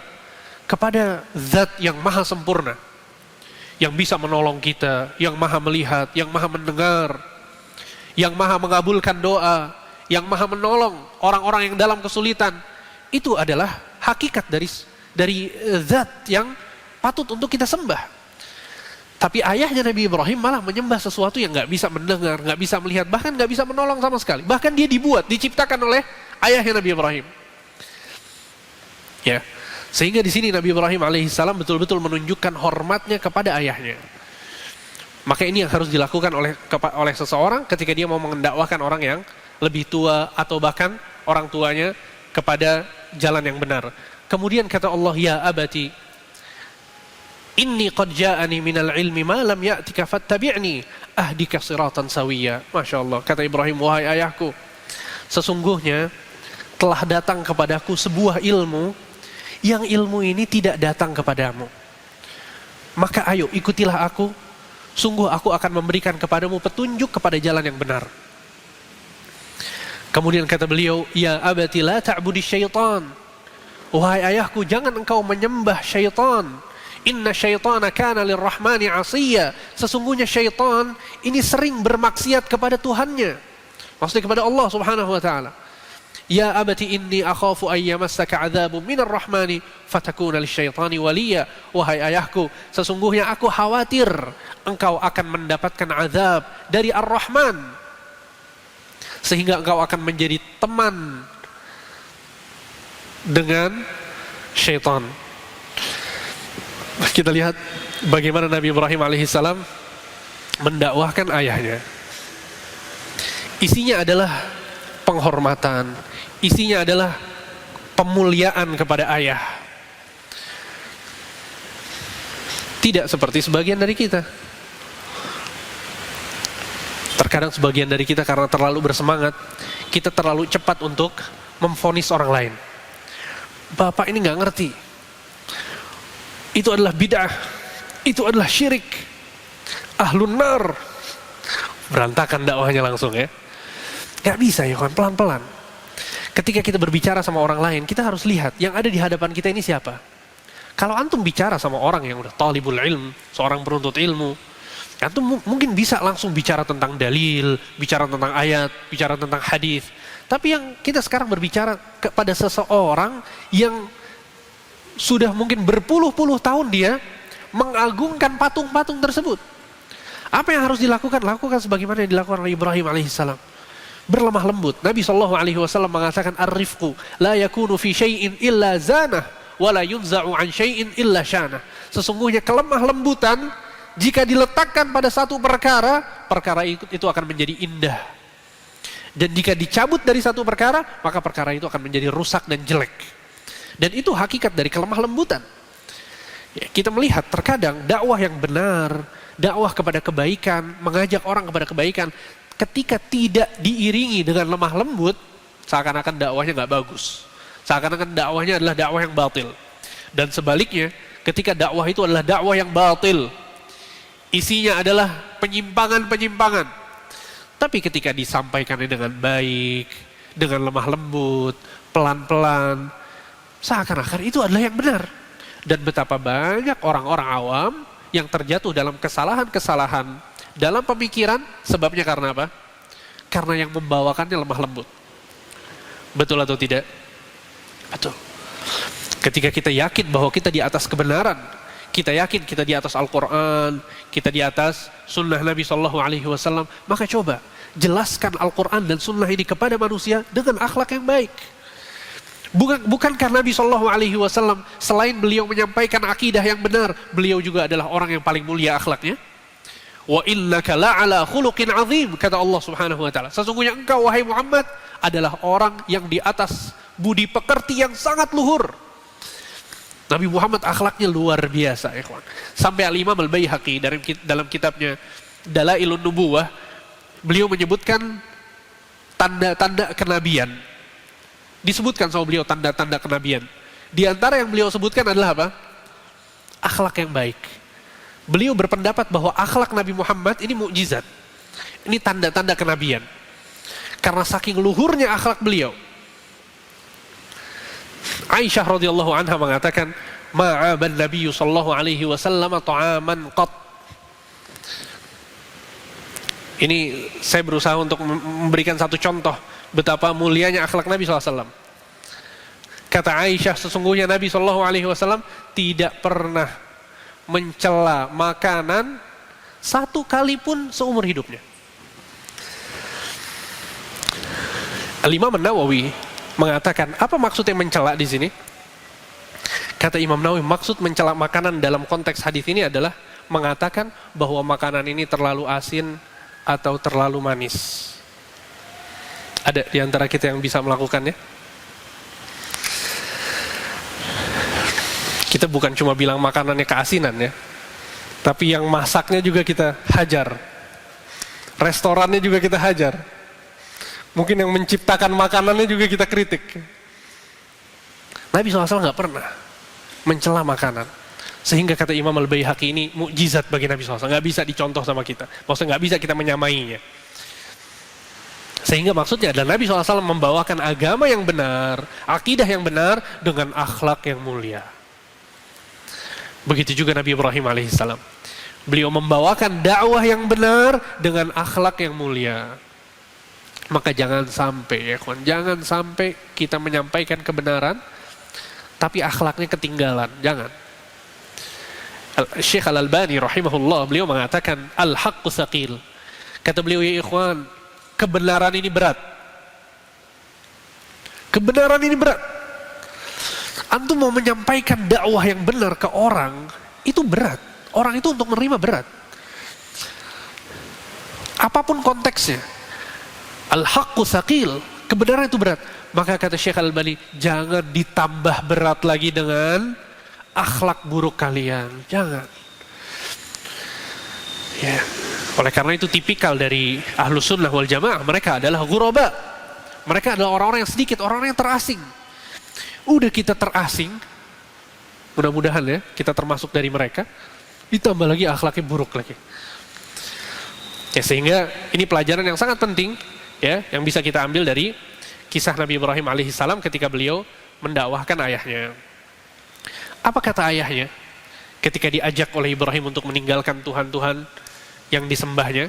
Kepada Zat yang maha sempurna, yang bisa menolong kita, yang maha melihat, yang maha mendengar, yang maha mengabulkan doa, yang maha menolong orang-orang yang dalam kesulitan. Itu adalah hakikat dari Zat yang patut untuk kita sembah. Tapi ayahnya Nabi Ibrahim malah menyembah sesuatu yang gak bisa mendengar, gak bisa melihat, bahkan gak bisa menolong sama sekali. Bahkan dia diciptakan oleh ayahnya Nabi Ibrahim. Ya, sehingga di sini Nabi Ibrahim alaihissalam betul-betul menunjukkan hormatnya kepada ayahnya. Maka ini yang harus dilakukan oleh seseorang ketika dia mau mendakwahkan orang yang lebih tua atau bahkan orang tuanya kepada jalan yang benar. Kemudian kata Allah, ya abati, inni qad ja'ani minal ilmi ma lam ya'tika fattabi'ni ahdika siratan sawiyya. Masya Allah, kata Ibrahim, wahai ayahku, sesungguhnya telah datang kepadaku sebuah ilmu yang ilmu ini tidak datang kepadamu. Maka ayo ikutilah aku, sungguh aku akan memberikan kepadamu petunjuk kepada jalan yang benar. Kemudian kata beliau, ya abati la ta'budi syaitan. Wahai ayahku, jangan engkau menyembah syaitan. Inna syaitana kana lirrahmani asiyya. Sesungguhnya syaitan ini sering bermaksiat kepada Tuhannya. Maksudnya kepada Allah subhanahu wa ta'ala. Ya abati inni akhafu ayyamassaka adzabun minar rahmani fatakuna lisyaitani waliya. Wahai ayahku, sesungguhnya aku khawatir engkau akan mendapatkan azab dari Ar-Rahman, sehingga engkau akan menjadi teman dengan syaitan. Kita lihat bagaimana Nabi Ibrahim alaihissalam mendakwahkan ayahnya. Isinya adalah penghormatan, isinya adalah pemuliaan kepada ayah. Tidak seperti sebagian dari kita. Terkadang sebagian dari kita karena terlalu bersemangat, kita terlalu cepat untuk memvonis orang lain. Bapak ini gak ngerti, itu adalah bid'ah, itu adalah syirik, ahlun nar. Berantakan dakwahnya langsung ya. Gak bisa ya kan, pelan-pelan. Ketika kita berbicara sama orang lain, kita harus lihat yang ada di hadapan kita ini siapa. Kalau antum bicara sama orang yang udah talibul ilm, seorang penuntut ilmu, antum mungkin bisa langsung bicara tentang dalil, bicara tentang ayat, bicara tentang hadis. Tapi yang kita sekarang berbicara kepada seseorang yang sudah mungkin berpuluh-puluh tahun dia mengagungkan patung-patung tersebut. Apa yang harus dilakukan? Lakukan sebagaimana yang dilakukan oleh Ibrahim alaihissalam. Berlemah lembut. Nabi SAW mengatakan, ar-rifqu la yakunu fi syai'in illa zanah, wa la yunza'u an syai'in illa syanah. Sesungguhnya kelemah lembutan jika diletakkan pada satu perkara, perkara itu akan menjadi indah. Dan jika dicabut dari satu perkara, maka perkara itu akan menjadi rusak dan jelek. Dan itu hakikat dari kelemah lembutan. Ya, kita melihat terkadang dakwah yang benar, dakwah kepada kebaikan, mengajak orang kepada kebaikan, ketika tidak diiringi dengan lemah lembut, seakan-akan dakwahnya gak bagus. Seakan-akan dakwahnya adalah dakwah yang batil. Dan sebaliknya, ketika dakwah itu adalah dakwah yang batil, isinya adalah penyimpangan-penyimpangan. Tapi ketika disampaikannya dengan baik, dengan lemah lembut, pelan-pelan, seakan-akan itu adalah yang benar. Dan betapa banyak orang-orang awam yang terjatuh dalam kesalahan-kesalahan dalam pemikiran, sebabnya karena apa? Karena yang membawakannya lemah lembut. Betul atau tidak? Betul. Ketika kita yakin bahwa kita di atas kebenaran, kita yakin kita di atas Al-Quran, kita di atas sunnah Nabi SAW, maka coba jelaskan Al-Quran dan sunnah ini kepada manusia dengan akhlak yang baik. Bukankah Nabi SAW selain beliau menyampaikan akidah yang benar, beliau juga adalah orang yang paling mulia akhlaknya? Wa innaka la'ala khuluqin azim, kata Allah Subhanahu wa taala. Sesungguhnya engkau wahai Muhammad adalah orang yang di atas budi pekerti yang sangat luhur. Nabi Muhammad akhlaknya luar biasa, ikhwan. Sampai Al-Imam Al-Baihaqi dalam kitabnya Dalailun Nubuwah, beliau menyebutkan tanda-tanda kenabian. Disebutkan sama beliau tanda-tanda kenabian. Di antara yang beliau sebutkan adalah apa? Akhlak yang baik. Beliau berpendapat bahwa akhlak Nabi Muhammad ini mukjizat. Ini tanda-tanda kenabian. Karena saking luhurnya akhlak beliau. Aisyah radhiyallahu anha mengatakan, "Ma'aban Nabi sallallahu alaihi wasallam ta'aman qat." Ini saya berusaha untuk memberikan satu contoh betapa mulianya akhlak Nabi SAW. Kata Aisyah, sesungguhnya Nabi SAW tidak pernah mencela makanan satu kali pun seumur hidupnya. Al-Imam An-Nawawi mengatakan, apa maksudnya mencela di sini? Kata Imam Nawawi, maksud mencela makanan dalam konteks hadis ini adalah mengatakan bahwa makanan ini terlalu asin atau terlalu manis. Ada di antara kita yang bisa melakukannya? Kita bukan cuma bilang makanannya keasinan ya, tapi yang masaknya juga kita hajar. Restorannya juga kita hajar. Mungkin yang menciptakan makanannya juga kita kritik. Nabi SAW nggak pernah mencela makanan. Sehingga kata Imam Al-Baihaqi ini mukjizat bagi Nabi SAW. Nggak bisa dicontoh sama kita. Maksudnya nggak bisa kita menyamainya. Sehingga maksudnya adalah Nabi SAW membawakan agama yang benar, akidah yang benar dengan akhlak yang mulia. Begitu juga Nabi Ibrahim alaihissalam. Beliau membawakan dakwah yang benar dengan akhlak yang mulia. Maka jangan sampai, ya kawan, jangan sampai kita menyampaikan kebenaran, tapi akhlaknya ketinggalan. Jangan. Syekh Al-Albani rahimahullah, beliau mengatakan, al-haqqu tsaqil. Kata beliau, ya ikhwan, kebenaran ini berat. Kebenaran ini berat. Antum mau menyampaikan dakwah yang benar ke orang, itu berat. Orang itu untuk menerima berat. Apapun konteksnya. Al-haqqu tsaqil. Kebenaran itu berat. Maka kata Syekh Al-Albani, jangan ditambah berat lagi dengan akhlak buruk kalian. Jangan. Ya. Oleh karena itu tipikal dari Ahlus Sunnah wal Jamaah, mereka adalah ghuraba. Mereka adalah orang-orang yang sedikit, orang-orang yang terasing. Udah kita terasing, mudah-mudahan ya, kita termasuk dari mereka, ditambah lagi akhlaknya buruk lagi. Ya, sehingga ini pelajaran yang sangat penting ya, yang bisa kita ambil dari kisah Nabi Ibrahim alaihissalam ketika beliau mendakwahkan ayahnya. Apa kata ayahnya ketika diajak oleh Ibrahim untuk meninggalkan Tuhan-Tuhan yang disembahnya,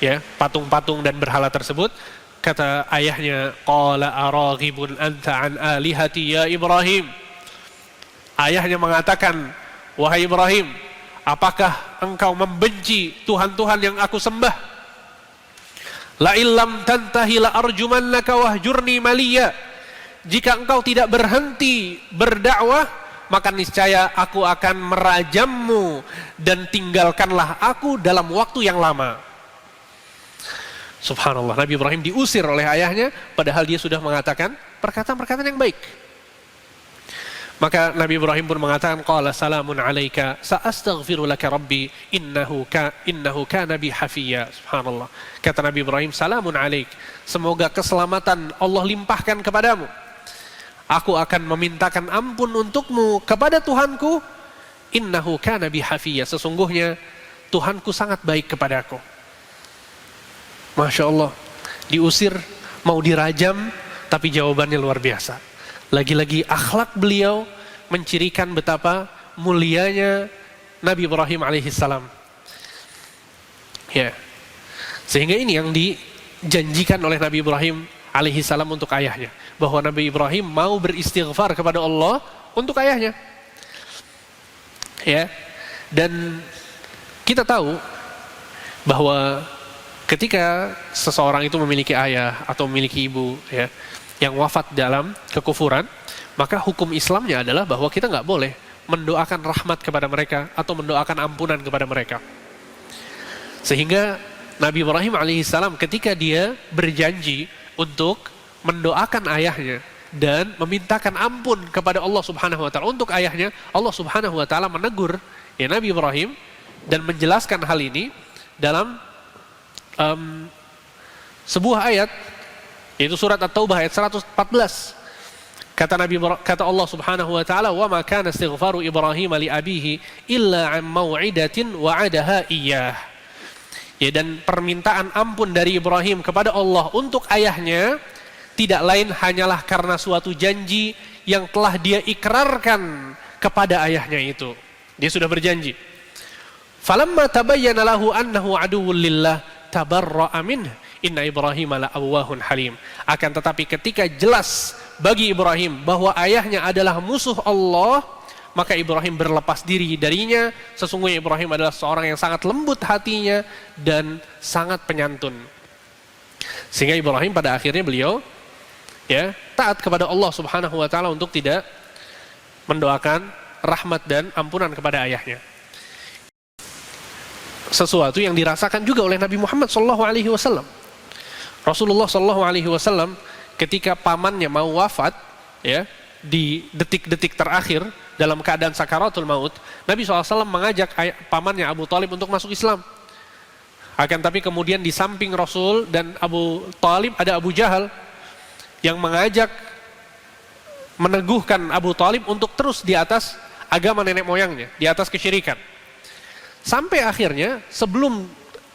ya, patung-patung dan berhala tersebut? Kata ayahnya, qala araghibun anta an alihati ya Ibrahim. Ayahnya mengatakan, wahai Ibrahim, apakah engkau membenci Tuhan-Tuhan yang aku sembah? La illam tantahi la arjumannaka wahjurni maliya. Jika engkau tidak berhenti berdakwah, maka niscaya aku akan merajammu dan tinggalkanlah aku dalam waktu yang lama. Subhanallah, Nabi Ibrahim diusir oleh ayahnya padahal dia sudah mengatakan perkataan-perkataan yang baik. Maka Nabi Ibrahim pun mengatakan, qala salamun alaika sa'astaghfiru laka rabbi innahu kana bi hafiyya. Subhanallah. Kata Nabi Ibrahim, salamun alaik, semoga keselamatan Allah limpahkan kepadamu. Aku akan memintakan ampun untukmu kepada Tuhanku, innahu kana bi hafiyya, sesungguhnya Tuhanku sangat baik kepadaku. Masya Allah, diusir, mau dirajam, tapi jawabannya luar biasa. Lagi-lagi akhlak beliau mencirikan betapa mulianya Nabi Ibrahim alaihissalam. Ya, sehingga ini yang dijanjikan oleh Nabi Ibrahim alaihissalam untuk ayahnya, bahwa Nabi Ibrahim mau beristighfar kepada Allah untuk ayahnya. Ya, dan kita tahu bahwa ketika seseorang itu memiliki ayah atau memiliki ibu, ya, yang wafat dalam kekufuran, maka hukum Islamnya adalah bahwa kita nggak boleh mendoakan rahmat kepada mereka atau mendoakan ampunan kepada mereka. Sehingga Nabi Ibrahim alaihissalam ketika dia berjanji untuk mendoakan ayahnya dan memintakan ampun kepada Allah Subhanahu wa taala untuk ayahnya, Allah Subhanahu wa taala menegur ya Nabi Ibrahim dan menjelaskan hal ini dalam sebuah ayat, yaitu surat At-Taubah ayat 114. Kata Allah Subhanahu wa taala, "Wa ma kana istighfaru Ibrahim li abihi illa 'an mau'idatin wa'adaha iyyah." Ya, dan permintaan ampun dari Ibrahim kepada Allah untuk ayahnya tidak lain hanyalah karena suatu janji yang telah dia ikrarkan kepada ayahnya itu. Dia sudah berjanji. Falamma tabayyana lahu annahu aduwwun lillah tabarra'a minhu inna Ibrahim la'awwahun halim. Akan tetapi ketika jelas bagi Ibrahim bahwa ayahnya adalah musuh Allah, maka Ibrahim berlepas diri darinya. Sesungguhnya Ibrahim adalah seorang yang sangat lembut hatinya dan sangat penyantun. Sehingga Ibrahim pada akhirnya beliau ya taat kepada Allah Subhanahu wa taala untuk tidak mendoakan rahmat dan ampunan kepada ayahnya. Sesuatu yang dirasakan juga oleh Nabi Muhammad SAW. Rasulullah SAW ketika pamannya mau wafat ya di detik-detik terakhir dalam keadaan sakaratul maut, Nabi SAW mengajak pamannya Abu Talib untuk masuk Islam. Akan tapi kemudian di samping Rasul dan Abu Talib ada Abu Jahal yang mengajak, meneguhkan Abu Talib untuk terus di atas agama nenek moyangnya, di atas kesyirikan. Sampai akhirnya sebelum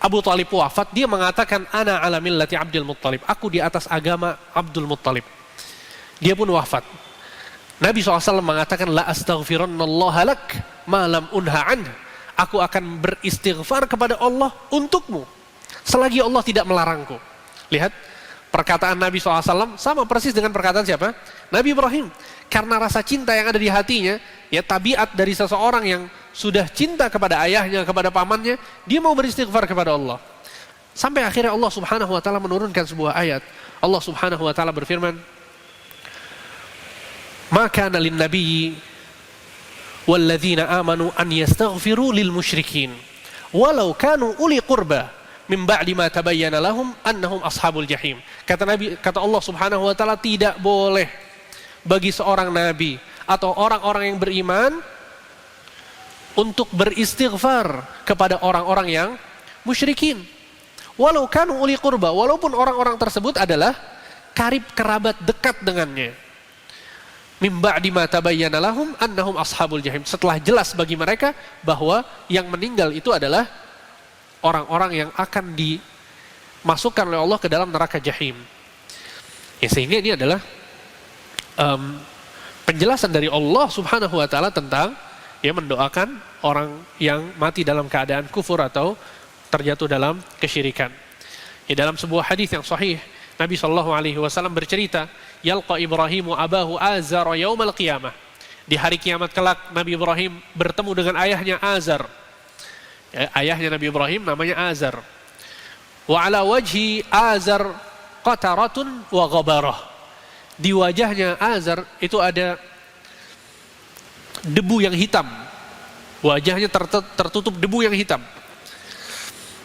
Abu Talib wafat, dia mengatakan, "Ana ala millati Abdul Muttalib." Aku di atas agama Abdul Muttalib. Dia pun wafat. Nabi SAW mengatakan, "La astaghfirannallaha lak ma lam unha anh." Aku akan beristighfar kepada Allah untukmu selagi Allah tidak melarangku. Lihat, perkataan Nabi SAW sama persis dengan perkataan siapa? Nabi Ibrahim. Karena rasa cinta yang ada di hatinya, ya tabiat dari seseorang yang sudah cinta kepada ayahnya, kepada pamannya, dia mau beristighfar kepada Allah. Sampai akhirnya Allah Subhanahu wa taala menurunkan sebuah ayat. Allah Subhanahu wa taala berfirman, "Ma kana lin-nabiyyi walladzina amanu an yastaghfiru lil musyrikin walau kanu uli qurba min ba'di ma tabayyana lahum annahum ashabul jahim." Kata Allah Subhanahu wa taala, tidak boleh bagi seorang nabi atau orang-orang yang beriman untuk beristighfar kepada orang-orang yang musyrikin. Walau kanu uli qurba, walaupun orang-orang tersebut adalah karib kerabat dekat dengannya. Mim ba'di ma tabayyana lahum annahum ashabul jahim. Setelah jelas bagi mereka bahwa yang meninggal itu adalah orang-orang yang akan dimasukkan oleh Allah ke dalam neraka jahim. Ya, sehingga ini adalah penjelasan dari Allah Subhanahu wa taala tentang ya mendoakan orang yang mati dalam keadaan kufur atau terjatuh dalam kesyirikan. Ya, dalam sebuah hadis yang sahih, Nabi SAW bercerita, "Yalqa Ibrahimu abahu Azar yaumal qiyamah." Di hari kiamat kelak, Nabi Ibrahim bertemu dengan ayahnya Azar. Ya, ayahnya Nabi Ibrahim namanya Azar. Wa ala wajhi Azar qataratun wa ghabarah. Di wajahnya Azar itu ada debu yang hitam. Wajahnya tertutup debu yang hitam.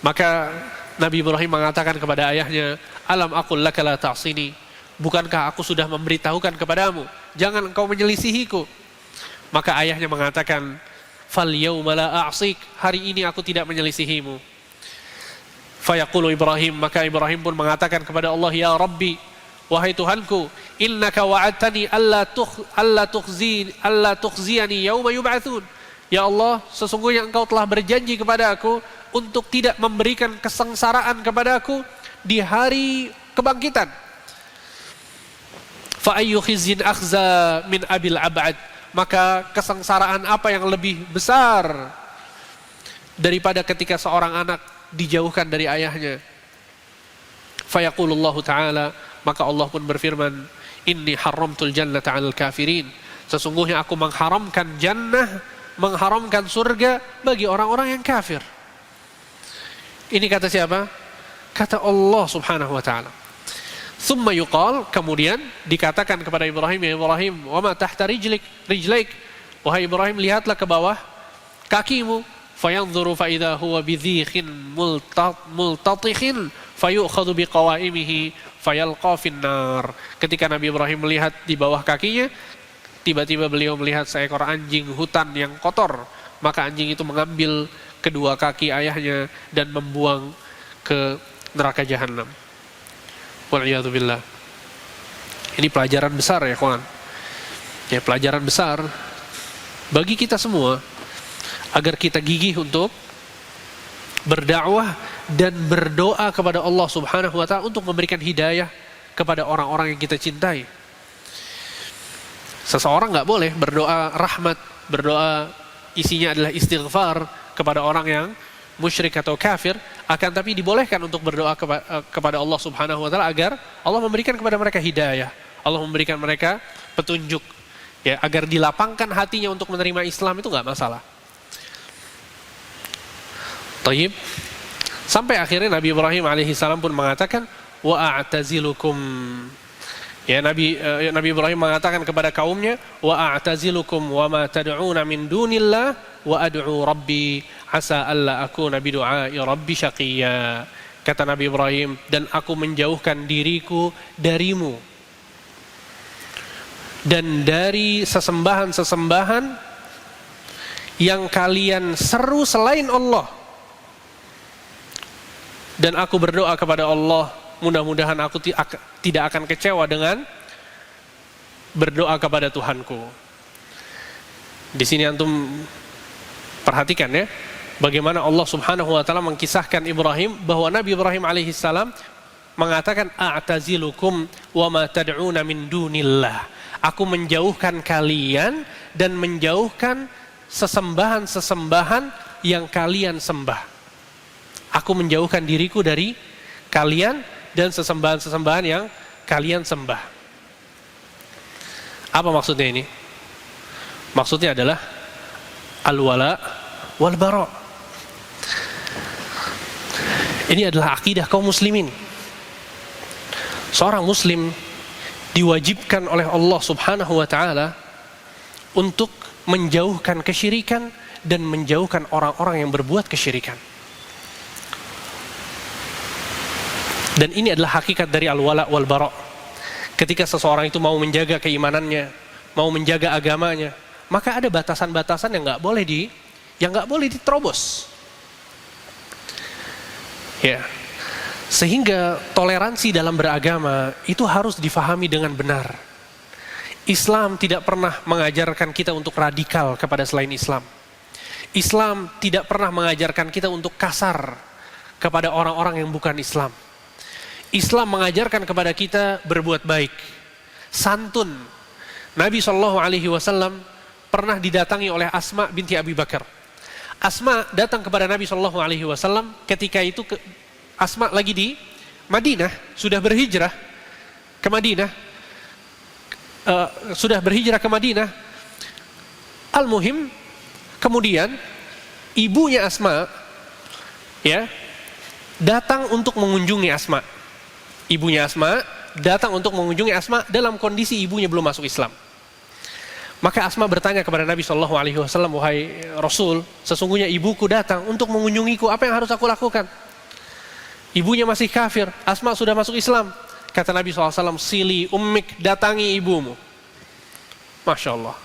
Maka Nabi Ibrahim mengatakan kepada ayahnya, "Alam aqul laka la ta'sini." Bukankah aku sudah memberitahukan kepadamu, jangan engkau menyelisihiku? Maka ayahnya mengatakan, "Fal yauma la a'sik." Hari ini aku tidak menyelisihimu. Fayaqulu Ibrahim, maka Ibrahim pun mengatakan kepada Allah, "Ya Rabbi, wahai Tuhanku, innaka wa'adtani alla tukhziyani yauma yub'atsun." Ya Allah, sesungguhnya engkau telah berjanji kepada aku untuk tidak memberikan kesengsaraan kepada aku di hari kebangkitan. Fa ayyu khizyin akhza min abil ab'ad. Maka kesengsaraan apa yang lebih besar daripada ketika seorang anak dijauhkan dari ayahnya. Fa yaqulullahu ta'ala, maka Allah pun berfirman, "Inni haramtul jannata 'alal kafirin." Sesungguhnya aku mengharamkan jannah, mengharamkan surga bagi orang-orang yang kafir. Ini kata siapa? Kata Allah Subhanahu wa ta'ala. Summa yuqal, kemudian dikatakan kepada Ibrahim, ya Ibrahim, wa ma tahta rijlaik, wahai Ibrahim, lihatlah ke bawah kakimu. Fayanzuru fa idza huwa bidhikhin multatikhin fayu'khadhu biqawaimihi fayalqa finnar. Ketika Nabi Ibrahim melihat di bawah kakinya, tiba-tiba beliau melihat seekor anjing hutan yang kotor, maka anjing itu mengambil kedua kaki ayahnya dan membuang ke neraka jahanam. Wal'iyadzubillah. Ini pelajaran besar ya kawan. Ya, pelajaran besar bagi kita semua, agar kita gigih untuk berdakwah dan berdoa kepada Allah Subhanahu wa ta'ala untuk memberikan hidayah kepada orang-orang yang kita cintai. Seseorang nggak boleh berdoa rahmat, berdoa isinya adalah istighfar kepada orang yang musyrik atau kafir, akan tapi dibolehkan untuk berdoa kepada Allah Subhanahu wa ta'ala agar Allah memberikan kepada mereka hidayah, Allah memberikan mereka petunjuk, ya, agar dilapangkan hatinya untuk menerima Islam, itu nggak masalah. Tayyib. Sampai akhirnya Nabi Ibrahim alaihissalam pun mengatakan, wa a'tazilukum. Ya, Nabi Ibrahim mengatakan kepada kaumnya, wa a'tazilukum wa ma tad'una min dunillah wa ad'u rabbi asa alla akuna bidu'ai rabbi syaqiyya. Kata Nabi Ibrahim, dan aku menjauhkan diriku darimu dan dari sesembahan-sesembahan yang kalian seru selain Allah. Dan aku berdoa kepada Allah, mudah-mudahan aku tidak akan kecewa dengan berdoa kepada Tuhanku. Di sini antum perhatikan ya, bagaimana Allah Subhanahu wa ta'ala mengkisahkan Ibrahim, bahwa Nabi Ibrahim alaihissalam mengatakan, a'tazilukum wa ma tad'una min dunillah. Aku menjauhkan kalian dan menjauhkan sesembahan-sesembahan yang kalian sembah. Aku menjauhkan diriku dari kalian dan sesembahan-sesembahan yang kalian sembah. Apa maksudnya ini? Maksudnya adalah al-wala wal bara. Ini adalah akidah kaum muslimin. Seorang muslim diwajibkan oleh Allah Subhanahu wa ta'ala untuk menjauhkan kesyirikan dan menjauhkan orang-orang yang berbuat kesyirikan. Dan ini adalah hakikat dari al-wala wal bara. Ketika seseorang itu mau menjaga keimanannya, mau menjaga agamanya, maka ada batasan-batasan yang nggak boleh diterobos. Ya, sehingga toleransi dalam beragama itu harus difahami dengan benar. Islam tidak pernah mengajarkan kita untuk radikal kepada selain Islam. Islam tidak pernah mengajarkan kita untuk kasar kepada orang-orang yang bukan Islam. Islam mengajarkan kepada kita berbuat baik, santun. Nabi SAW pernah didatangi oleh Asma binti Abi Bakar. Asma datang kepada Nabi SAW ketika itu Asma lagi di Madinah, sudah berhijrah ke Madinah. Al-muhim, kemudian ibunya Asma ya datang untuk mengunjungi Asma. Ibunya Asma datang untuk mengunjungi Asma dalam kondisi ibunya belum masuk Islam. Maka Asma bertanya kepada Nabi SAW, wahai Rasul, sesungguhnya ibuku datang untuk mengunjungiku, apa yang harus aku lakukan? Ibunya masih kafir, Asma sudah masuk Islam. Kata Nabi SAW, sili ummik, datangi ibumu. Masya Allah.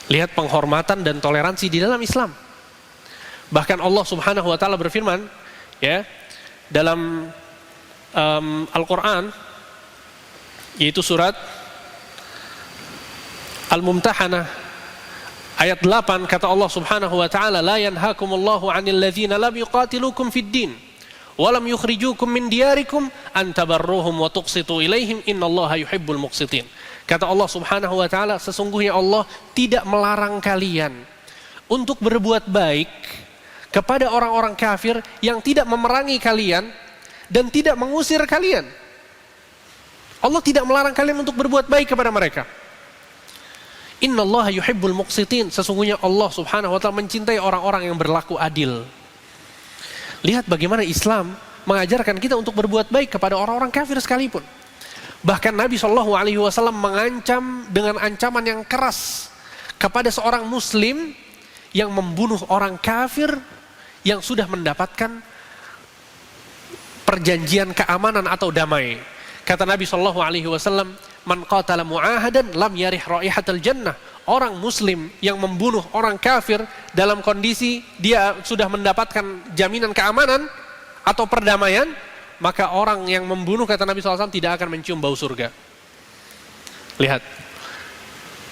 Lihat penghormatan dan toleransi di dalam Islam. Bahkan Allah Subhanahu wa ta'ala berfirman ya dalam Al-Quran, yaitu surat Al-Mumtahanah ayat 8, kata Allah Subhanahu wa ta'ala, la yanhakumullahu 'anil ladzina lam yuqatilukum fid din wa lam yukhrijukum min diyarikum an tabarruhum wa tuqsitu ilaihim innallaha yuhibbul muqsitin. Kata Allah Subhanahu wa ta'ala, sesungguhnya Allah tidak melarang kalian untuk berbuat baik kepada orang-orang kafir yang tidak memerangi kalian dan tidak mengusir kalian. Allah tidak melarang kalian untuk berbuat baik kepada mereka. Innallaha yuhibbul muqsitin. Sesungguhnya Allah Subhanahu wa ta'ala mencintai orang-orang yang berlaku adil. Lihat bagaimana Islam mengajarkan kita untuk berbuat baik kepada orang-orang kafir sekalipun. Bahkan Nabi SAW mengancam dengan ancaman yang keras kepada seorang muslim yang membunuh orang kafir yang sudah mendapatkan perjanjian keamanan atau damai. Kata Nabi SAW, "Man qatala mu'ahadan lam yarih raihatal jannah." Orang muslim yang membunuh orang kafir dalam kondisi dia sudah mendapatkan jaminan keamanan atau perdamaian, maka orang yang membunuh, kata Nabi SAW, tidak akan mencium bau surga. Lihat,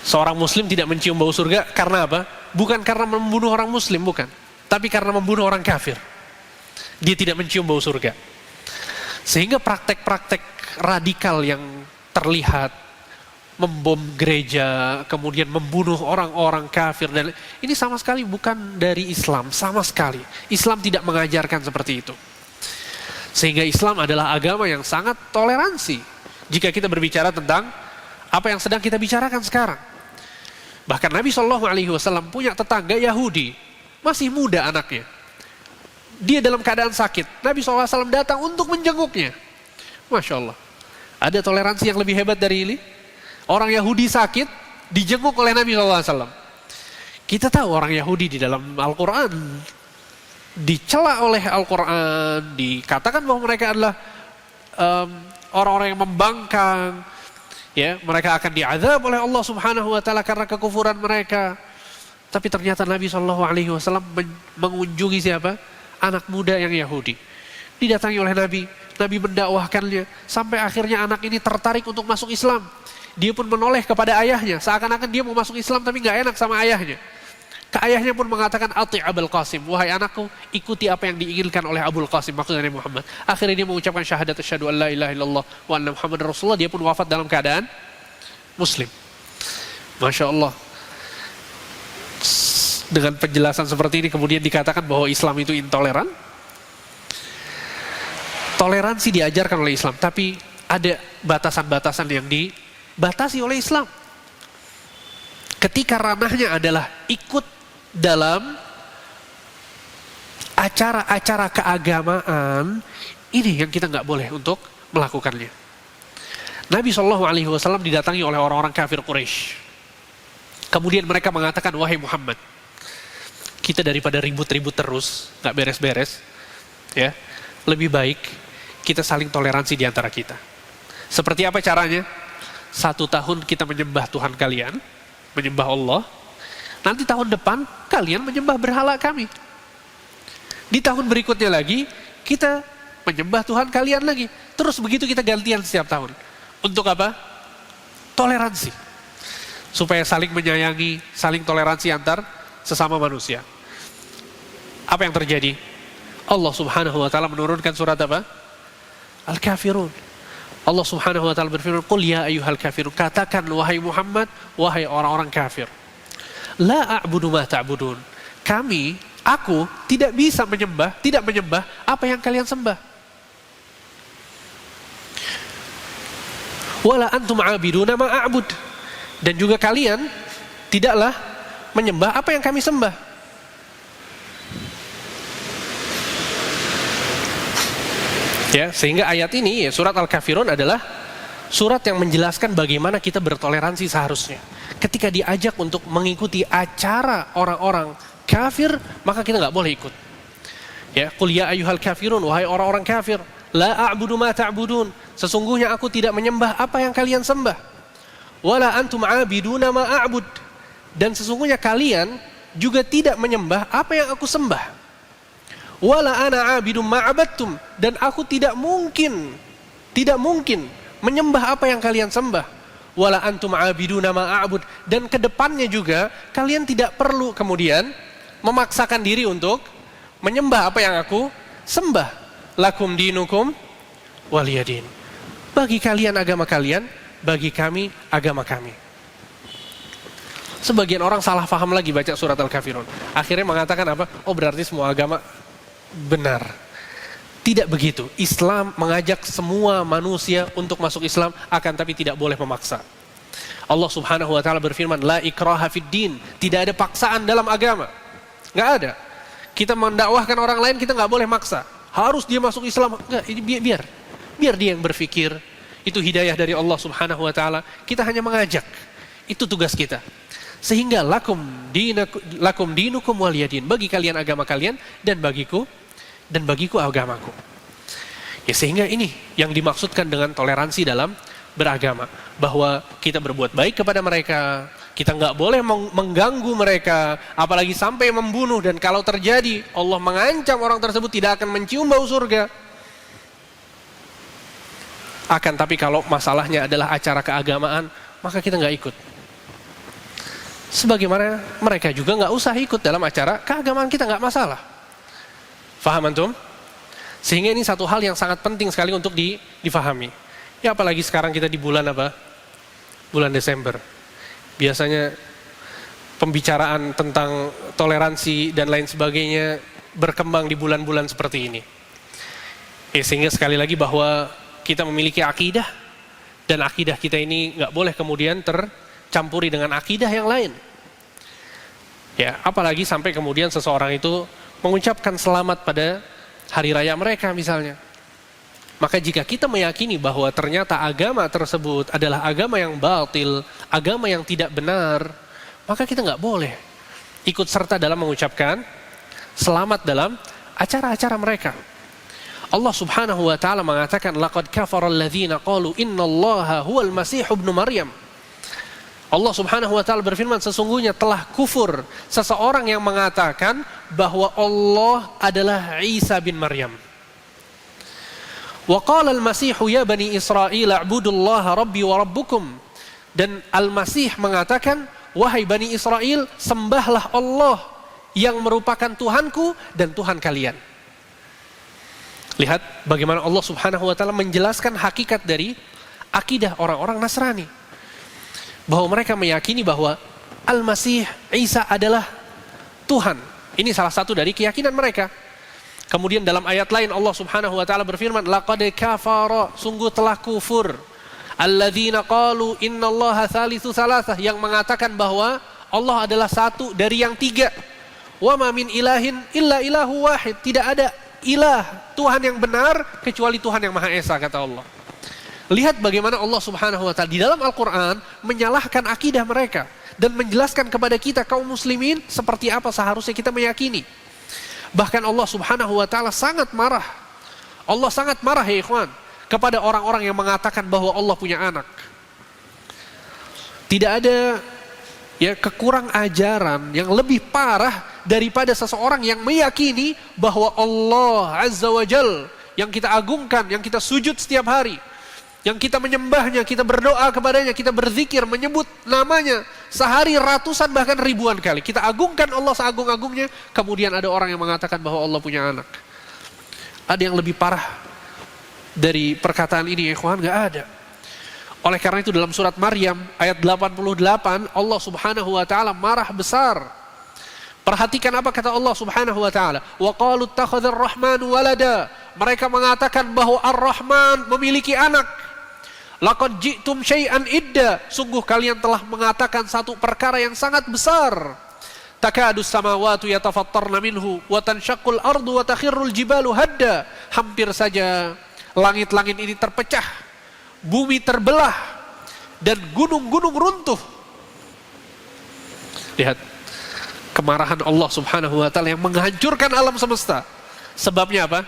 seorang muslim tidak mencium bau surga karena apa? Bukan karena membunuh orang muslim, bukan, tapi karena membunuh orang kafir. Dia tidak mencium bau surga. Sehingga praktek-praktek radikal yang terlihat, membom gereja, kemudian membunuh orang-orang kafir, dan ini sama sekali bukan dari Islam, sama sekali. Islam tidak mengajarkan seperti itu. Sehingga Islam adalah agama yang sangat toleransi jika kita berbicara tentang apa yang sedang kita bicarakan sekarang. Bahkan Nabi SAW punya tetangga Yahudi, masih muda anaknya. Dia dalam keadaan sakit, Nabi SAW datang untuk menjenguknya. Masya Allah, ada toleransi yang lebih hebat dari ini? Orang Yahudi sakit, dijenguk oleh Nabi SAW. Kita tahu orang Yahudi di dalam Al-Quran dicela oleh Al-Quran, dikatakan bahwa mereka adalah orang-orang yang membangkang, ya, mereka akan diazab oleh Allah Subhanahu wa taala karena kekufuran mereka. Tapi ternyata Nabi SAW mengunjungi siapa? Anak muda yang Yahudi. Didatangi oleh Nabi, Nabi mendakwahkannya sampai akhirnya anak ini tertarik untuk masuk Islam. Dia pun menoleh kepada ayahnya, seakan-akan dia mau masuk Islam tapi nggak enak sama ayahnya. Ayahnya pun mengatakan, "Ati Abul Qasim, wahai anakku, ikuti apa yang diinginkan oleh Abul Qasim," maksudnya Nabi Muhammad. Akhirnya dia mengucapkan syahadat asyhadu an la ilaha illallah wa anna Muhammadar Rasulullah. Dia pun wafat dalam keadaan muslim. Masya Allah. Dengan penjelasan seperti ini kemudian dikatakan bahwa Islam itu intoleran. Toleransi diajarkan oleh Islam, tapi ada batasan-batasan yang dibatasi oleh Islam. Ketika ranahnya adalah ikut dalam acara-acara keagamaan, ini yang kita nggak boleh untuk melakukannya. Nabi SAW didatangi oleh orang-orang kafir Quraisy. Kemudian mereka mengatakan, "Wahai Muhammad, kita daripada ribut-ribut terus, nggak beres-beres, ya, lebih baik kita saling toleransi di antara kita. Seperti apa caranya? 1 tahun kita menyembah Tuhan kalian, menyembah Allah. Nanti tahun depan kalian menyembah berhala kami. Di tahun berikutnya lagi kita menyembah Tuhan kalian lagi. Terus begitu kita gantian setiap tahun. Untuk apa? Toleransi. Supaya saling menyayangi, saling toleransi antar sesama manusia." Apa yang terjadi? Allah Subhanahu wa taala menurunkan surat apa? Al-Kafirun. Allah Subhanahu wa taala berfirman, "Qul ya ayyuhal kafirun," katakan wahai Muhammad, wahai orang-orang kafir, "La a'budu ma ta'budun." Aku tidak bisa tidak menyembah apa yang kalian sembah. "Wala antum 'abiduna ma a'bud." Dan juga kalian tidaklah menyembah apa yang kami sembah. Ya, sehingga ayat ini, ya, surat Al-Kafirun adalah surat yang menjelaskan bagaimana kita bertoleransi seharusnya. Ketika diajak untuk mengikuti acara orang-orang kafir, maka kita nggak boleh ikut. Ya, "Qul ya ayyuhal kafirun," wahai orang-orang kafir, "la a'budu ma ta'budun." Sesungguhnya aku tidak menyembah apa yang kalian sembah. "Wala antum 'abiduna ma a'bud." Dan sesungguhnya kalian juga tidak menyembah apa yang aku sembah. "Wala ana 'abidum ma 'abadtum." Dan aku tidak mungkin menyembah apa yang kalian sembah. "Wala antum 'abiduna ma a'bud." Dan kedepannya juga kalian tidak perlu kemudian memaksakan diri untuk menyembah apa yang aku sembah. "Lakum dinukum waliyadin." Bagi kalian agama kalian, bagi kami agama kami. Sebagian orang salah paham lagi baca surat Al-Kafirun. Akhirnya mengatakan apa? Oh, berarti semua agama benar. Tidak begitu. Islam mengajak semua manusia untuk masuk Islam, akan tapi tidak boleh memaksa. Allah Subhanahu wa taala berfirman, "La ikraha fid din." Tidak ada paksaan dalam agama. Nggak ada. Kita mendakwahkan orang lain, kita nggak boleh maksa. Harus dia masuk Islam. Nggak, ini biar dia yang berpikir, itu hidayah dari Allah Subhanahu wa taala. Kita hanya mengajak. Itu tugas kita. Sehingga lakum dinukum waliyadin, bagi kalian agama kalian dan bagiku agamaku. Ya, sehingga ini yang dimaksudkan dengan toleransi dalam beragama, bahwa kita berbuat baik kepada mereka, kita nggak boleh mengganggu mereka, apalagi sampai membunuh, dan kalau terjadi Allah mengancam orang tersebut tidak akan mencium bau surga. Akan tapi kalau masalahnya adalah acara keagamaan, maka kita nggak ikut. Sebagaimana mereka juga nggak usah ikut dalam acara keagamaan kita, nggak masalah. Faham antum? Sehingga ini satu hal yang sangat penting sekali untuk difahami. Ya apalagi sekarang kita di bulan apa? Bulan Desember. Biasanya pembicaraan tentang toleransi dan lain sebagainya berkembang di bulan-bulan seperti ini. Sehingga sekali lagi bahwa kita memiliki akidah, dan akidah kita ini nggak boleh kemudian tercampuri dengan akidah yang lain. Ya, apalagi sampai kemudian seseorang itu mengucapkan selamat pada hari raya mereka misalnya. Maka jika kita meyakini bahwa ternyata agama tersebut adalah agama yang batil, agama yang tidak benar, maka kita nggak boleh ikut serta dalam mengucapkan selamat dalam acara-acara mereka. Allah Subhanahu wa taala mengatakan, laqad kafara alladzina qalu innallaha huwal masih ibnu Maryam. Allah Subhanahu wa taala berfirman, sesungguhnya telah kufur seseorang yang mengatakan bahwa Allah adalah Isa bin Maryam. Wa qala al-Masih ya bani Israil a'budullaha rabbi wa rabbukum. Dan Al-Masih mengatakan, wahai bani Israel, sembahlah Allah yang merupakan Tuhanku dan Tuhan kalian. Lihat bagaimana Allah Subhanahu wa taala menjelaskan hakikat dari akidah orang-orang Nasrani, bahwa mereka meyakini bahwa Al-Masih Isa adalah Tuhan. Ini salah satu dari keyakinan mereka. Kemudian dalam ayat lain Allah Subhanahu wa taala berfirman, laqad kafara, sungguh telah kufur alladzina qalu innallaha thalithu thalathah, yang mengatakan bahwa Allah adalah satu dari yang tiga. Wa ma min ilahin illa ilahu wahid, tidak ada ilah, Tuhan yang benar kecuali Tuhan yang Maha Esa, kata Allah. Lihat bagaimana Allah Subhanahu wa taala di dalam Al-Qur'an menyalahkan akidah mereka dan menjelaskan kepada kita kaum muslimin seperti apa seharusnya kita meyakini. Bahkan Allah Subhanahu wa taala sangat marah. Allah sangat marah, ya ikhwan, kepada orang-orang yang mengatakan bahwa Allah punya anak. Tidak ada kekurang ajaran yang lebih parah daripada seseorang yang meyakini bahwa Allah Azza wa Jal yang kita agungkan, yang kita sujud setiap hari, yang kita menyembahnya, kita berdoa kepadanya, kita berzikir, menyebut namanya sehari ratusan bahkan ribuan kali. Kita agungkan Allah seagung-agungnya, kemudian ada orang yang mengatakan bahwa Allah punya anak. Ada yang lebih parah dari perkataan ini, ikhwan? Gak ada. Oleh karena itu dalam surat Maryam ayat 88 Allah Subhanahu wa taala marah besar. Perhatikan apa kata Allah Subhanahu wa taala. Wa qalu ittakhadhar rahmanu walada. Mereka mengatakan bahwa Ar-Rahman memiliki anak. Laqad ji'tum syai'an idda, sungguh kalian telah mengatakan satu perkara yang sangat besar. Takadus samawati yatafattarna minhu wa tanshaqqul ardu wa takhirrul jibalu hadda. Hampir saja langit-langit ini terpecah, bumi terbelah, dan gunung-gunung runtuh. Lihat kemarahan Allah Subhanahu wa taala yang menghancurkan alam semesta. Sebabnya apa?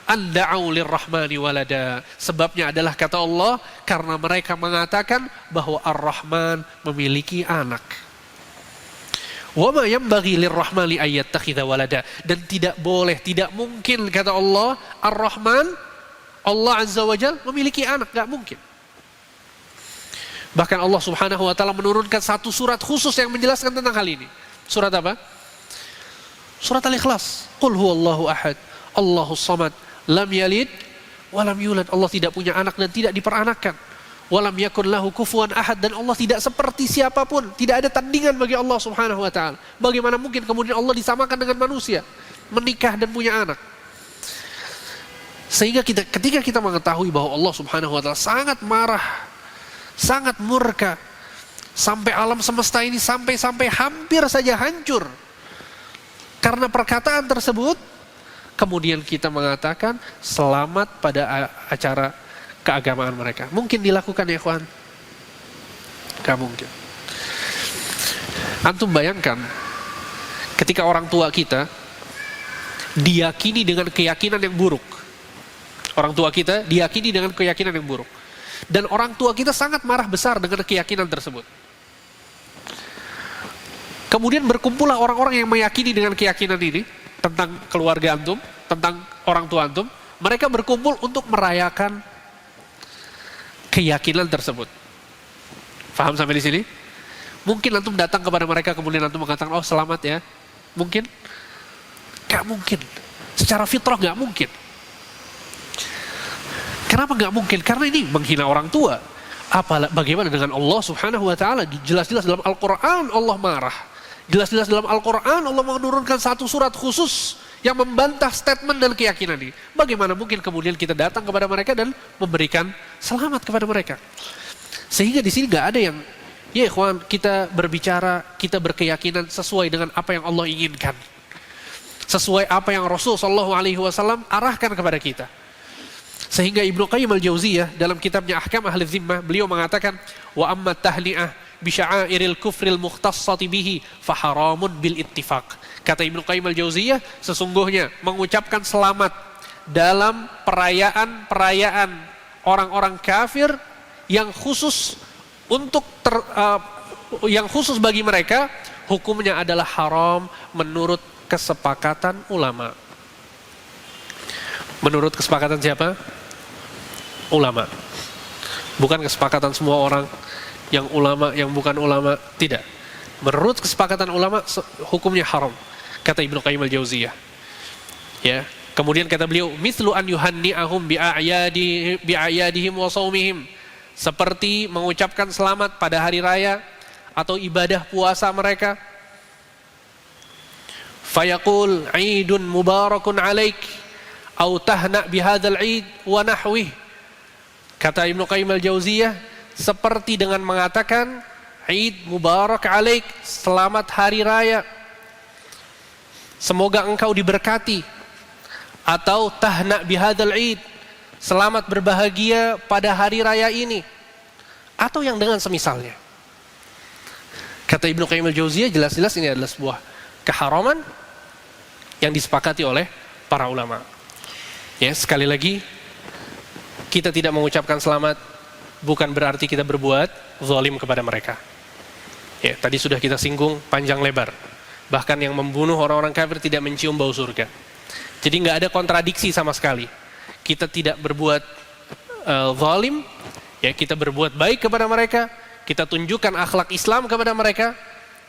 Anda'u lirrahmani walada. Sebabnya adalah kata Allah, karena mereka mengatakan bahwa Ar-Rahman memiliki anak. Wa ma yanbaghi lirrahmani ayyattakhidha walada. Dan tidak boleh, tidak mungkin kata Allah, Ar-Rahman, Allah Azza wa Jalla memiliki anak, enggak mungkin. Bahkan Allah Subhanahu wa taala menurunkan satu surat khusus yang menjelaskan tentang hal ini. Surat apa? Surat Al-Ikhlas. Qul huwallahu ahad, Allahus samad, lam yalid walam yulad. Allah tidak punya anak dan tidak diperanakkan. Walam yakun lahu kufuwan ahad, dan Allah tidak seperti siapapun, tidak ada tandingan bagi Allah Subhanahu wa taala. Bagaimana mungkin kemudian Allah disamakan dengan manusia, menikah dan punya anak? Sehingga ketika kita mengetahui bahwa Allah Subhanahu wa taala sangat marah, sangat murka, sampai alam semesta ini sampai hampir saja hancur karena perkataan tersebut, kemudian kita mengatakan selamat pada acara keagamaan mereka. Mungkin dilakukan ya ikhwan? Gak mungkin. Antum bayangkan ketika orang tua kita diyakini dengan keyakinan yang buruk. Orang tua kita diyakini dengan keyakinan yang buruk. Dan orang tua kita sangat marah besar dengan keyakinan tersebut. Kemudian berkumpullah orang-orang yang meyakini dengan keyakinan ini tentang keluarga antum, tentang orang tua antum. Mereka berkumpul untuk merayakan keyakinan tersebut. Faham sampai di sini? Mungkin antum datang kepada mereka kemudian antum mengatakan, oh selamat ya. Mungkin? Gak mungkin. Secara fitrah gak mungkin. Kenapa gak mungkin? Karena ini menghina orang tua. Bagaimana dengan Allah subhanahu wa ta'ala? Jelas-jelas dalam Al-Quran Allah marah. Jelas-jelas dalam Al-Quran Allah menurunkan satu surat khusus yang membantah statement dan keyakinan ini. Bagaimana mungkin kemudian kita datang kepada mereka dan memberikan selamat kepada mereka? Sehingga di sini gak ada yang, ya ikhwan, kita berbicara, kita berkeyakinan sesuai dengan apa yang Allah inginkan. Sesuai apa yang Rasul SAW arahkan kepada kita. Sehingga Ibnu Qayyim al-Jauziyah dalam kitabnya Ahkam Ahli Zimmah, beliau mengatakan, wa amma tahni'ah bisya'airil kufril mukhtassati bihi faharamun bil ittifaq. Kata Ibnu Qayyim al-Jauziyah, sesungguhnya mengucapkan selamat dalam perayaan orang-orang kafir yang khusus untuk yang khusus bagi mereka, hukumnya adalah haram menurut kesepakatan ulama. Menurut kesepakatan siapa? Ulama. Bukan kesepakatan semua orang, yang ulama, yang bukan ulama, tidak. Menurut kesepakatan ulama, hukumnya haram, kata Ibnu Qayyim al-Jauziyah. Ya. Kemudian kata beliau, mithlu an yuhanni'ahum bi'ayadihim wa shaumihim, seperti mengucapkan selamat pada hari raya atau ibadah puasa mereka. Fayaqul 'idun mubarakun 'alaik aw tahna' bihadzal 'id wa nahwih. Kata Ibnu Qayyim al-Jauziyah, seperti dengan mengatakan Id Mubarak alaik, selamat hari raya, semoga engkau diberkati, atau tahna bihadzal Id, selamat berbahagia pada hari raya ini, atau yang dengan semisalnya. Kata Ibnu Qayyim al-Jauziyah, jelas-jelas ini adalah sebuah keharaman yang disepakati oleh para ulama. Ya, sekali lagi, kita tidak mengucapkan selamat bukan berarti kita berbuat zalim kepada mereka. Ya, tadi sudah kita singgung panjang lebar. Bahkan yang membunuh orang-orang kafir tidak mencium bau surga. Jadi nggak ada kontradiksi sama sekali. Kita tidak berbuat zalim, ya, kita berbuat baik kepada mereka, kita tunjukkan akhlak Islam kepada mereka,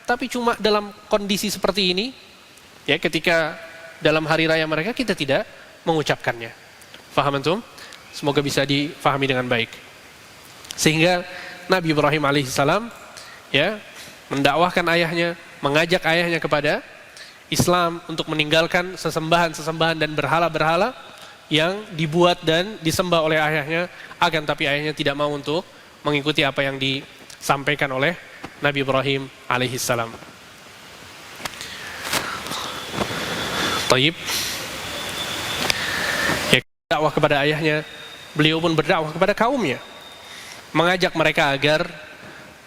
tapi cuma dalam kondisi seperti ini, ya, ketika dalam hari raya mereka kita tidak mengucapkannya. Faham antum? Semoga bisa difahami dengan baik. Sehingga Nabi Ibrahim alaihissalam, ya, mendakwahkan ayahnya, mengajak ayahnya kepada Islam untuk meninggalkan sesembahan-sesembahan dan berhala-berhala yang dibuat dan disembah oleh ayahnya, akan tapi ayahnya tidak mau untuk mengikuti apa yang disampaikan oleh Nabi Ibrahim alaihissalam. Taib. Ya, dakwah kepada ayahnya, beliau pun berdakwah kepada kaumnya, mengajak mereka agar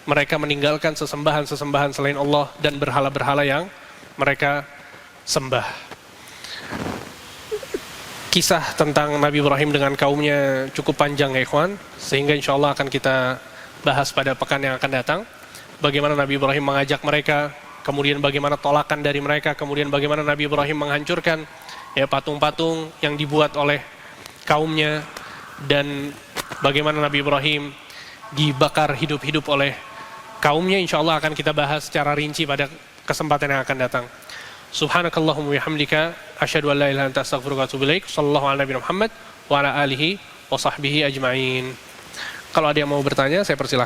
mereka meninggalkan sesembahan-sesembahan selain Allah dan berhala-berhala yang mereka sembah. Kisah tentang Nabi Ibrahim dengan kaumnya cukup panjang ya ikhwan, sehingga insya Allah akan kita bahas pada pekan yang akan datang. Bagaimana Nabi Ibrahim mengajak mereka, kemudian bagaimana tolakan dari mereka, kemudian bagaimana Nabi Ibrahim menghancurkan, ya, patung-patung yang dibuat oleh kaumnya, dan bagaimana Nabi Ibrahim dibakar hidup-hidup oleh kaumnya. Insya Allah akan kita bahas secara rinci pada kesempatan yang akan datang. Subhanakallahumma wa bihamdika asyhadu an la ilaha illa anta astaghfiruka wa atubu ilaik. Shallallahu ala nabiyina Muhammad wa ala alihi wa sahbihi ajma'in. Kalau ada yang mau bertanya, saya persilakan.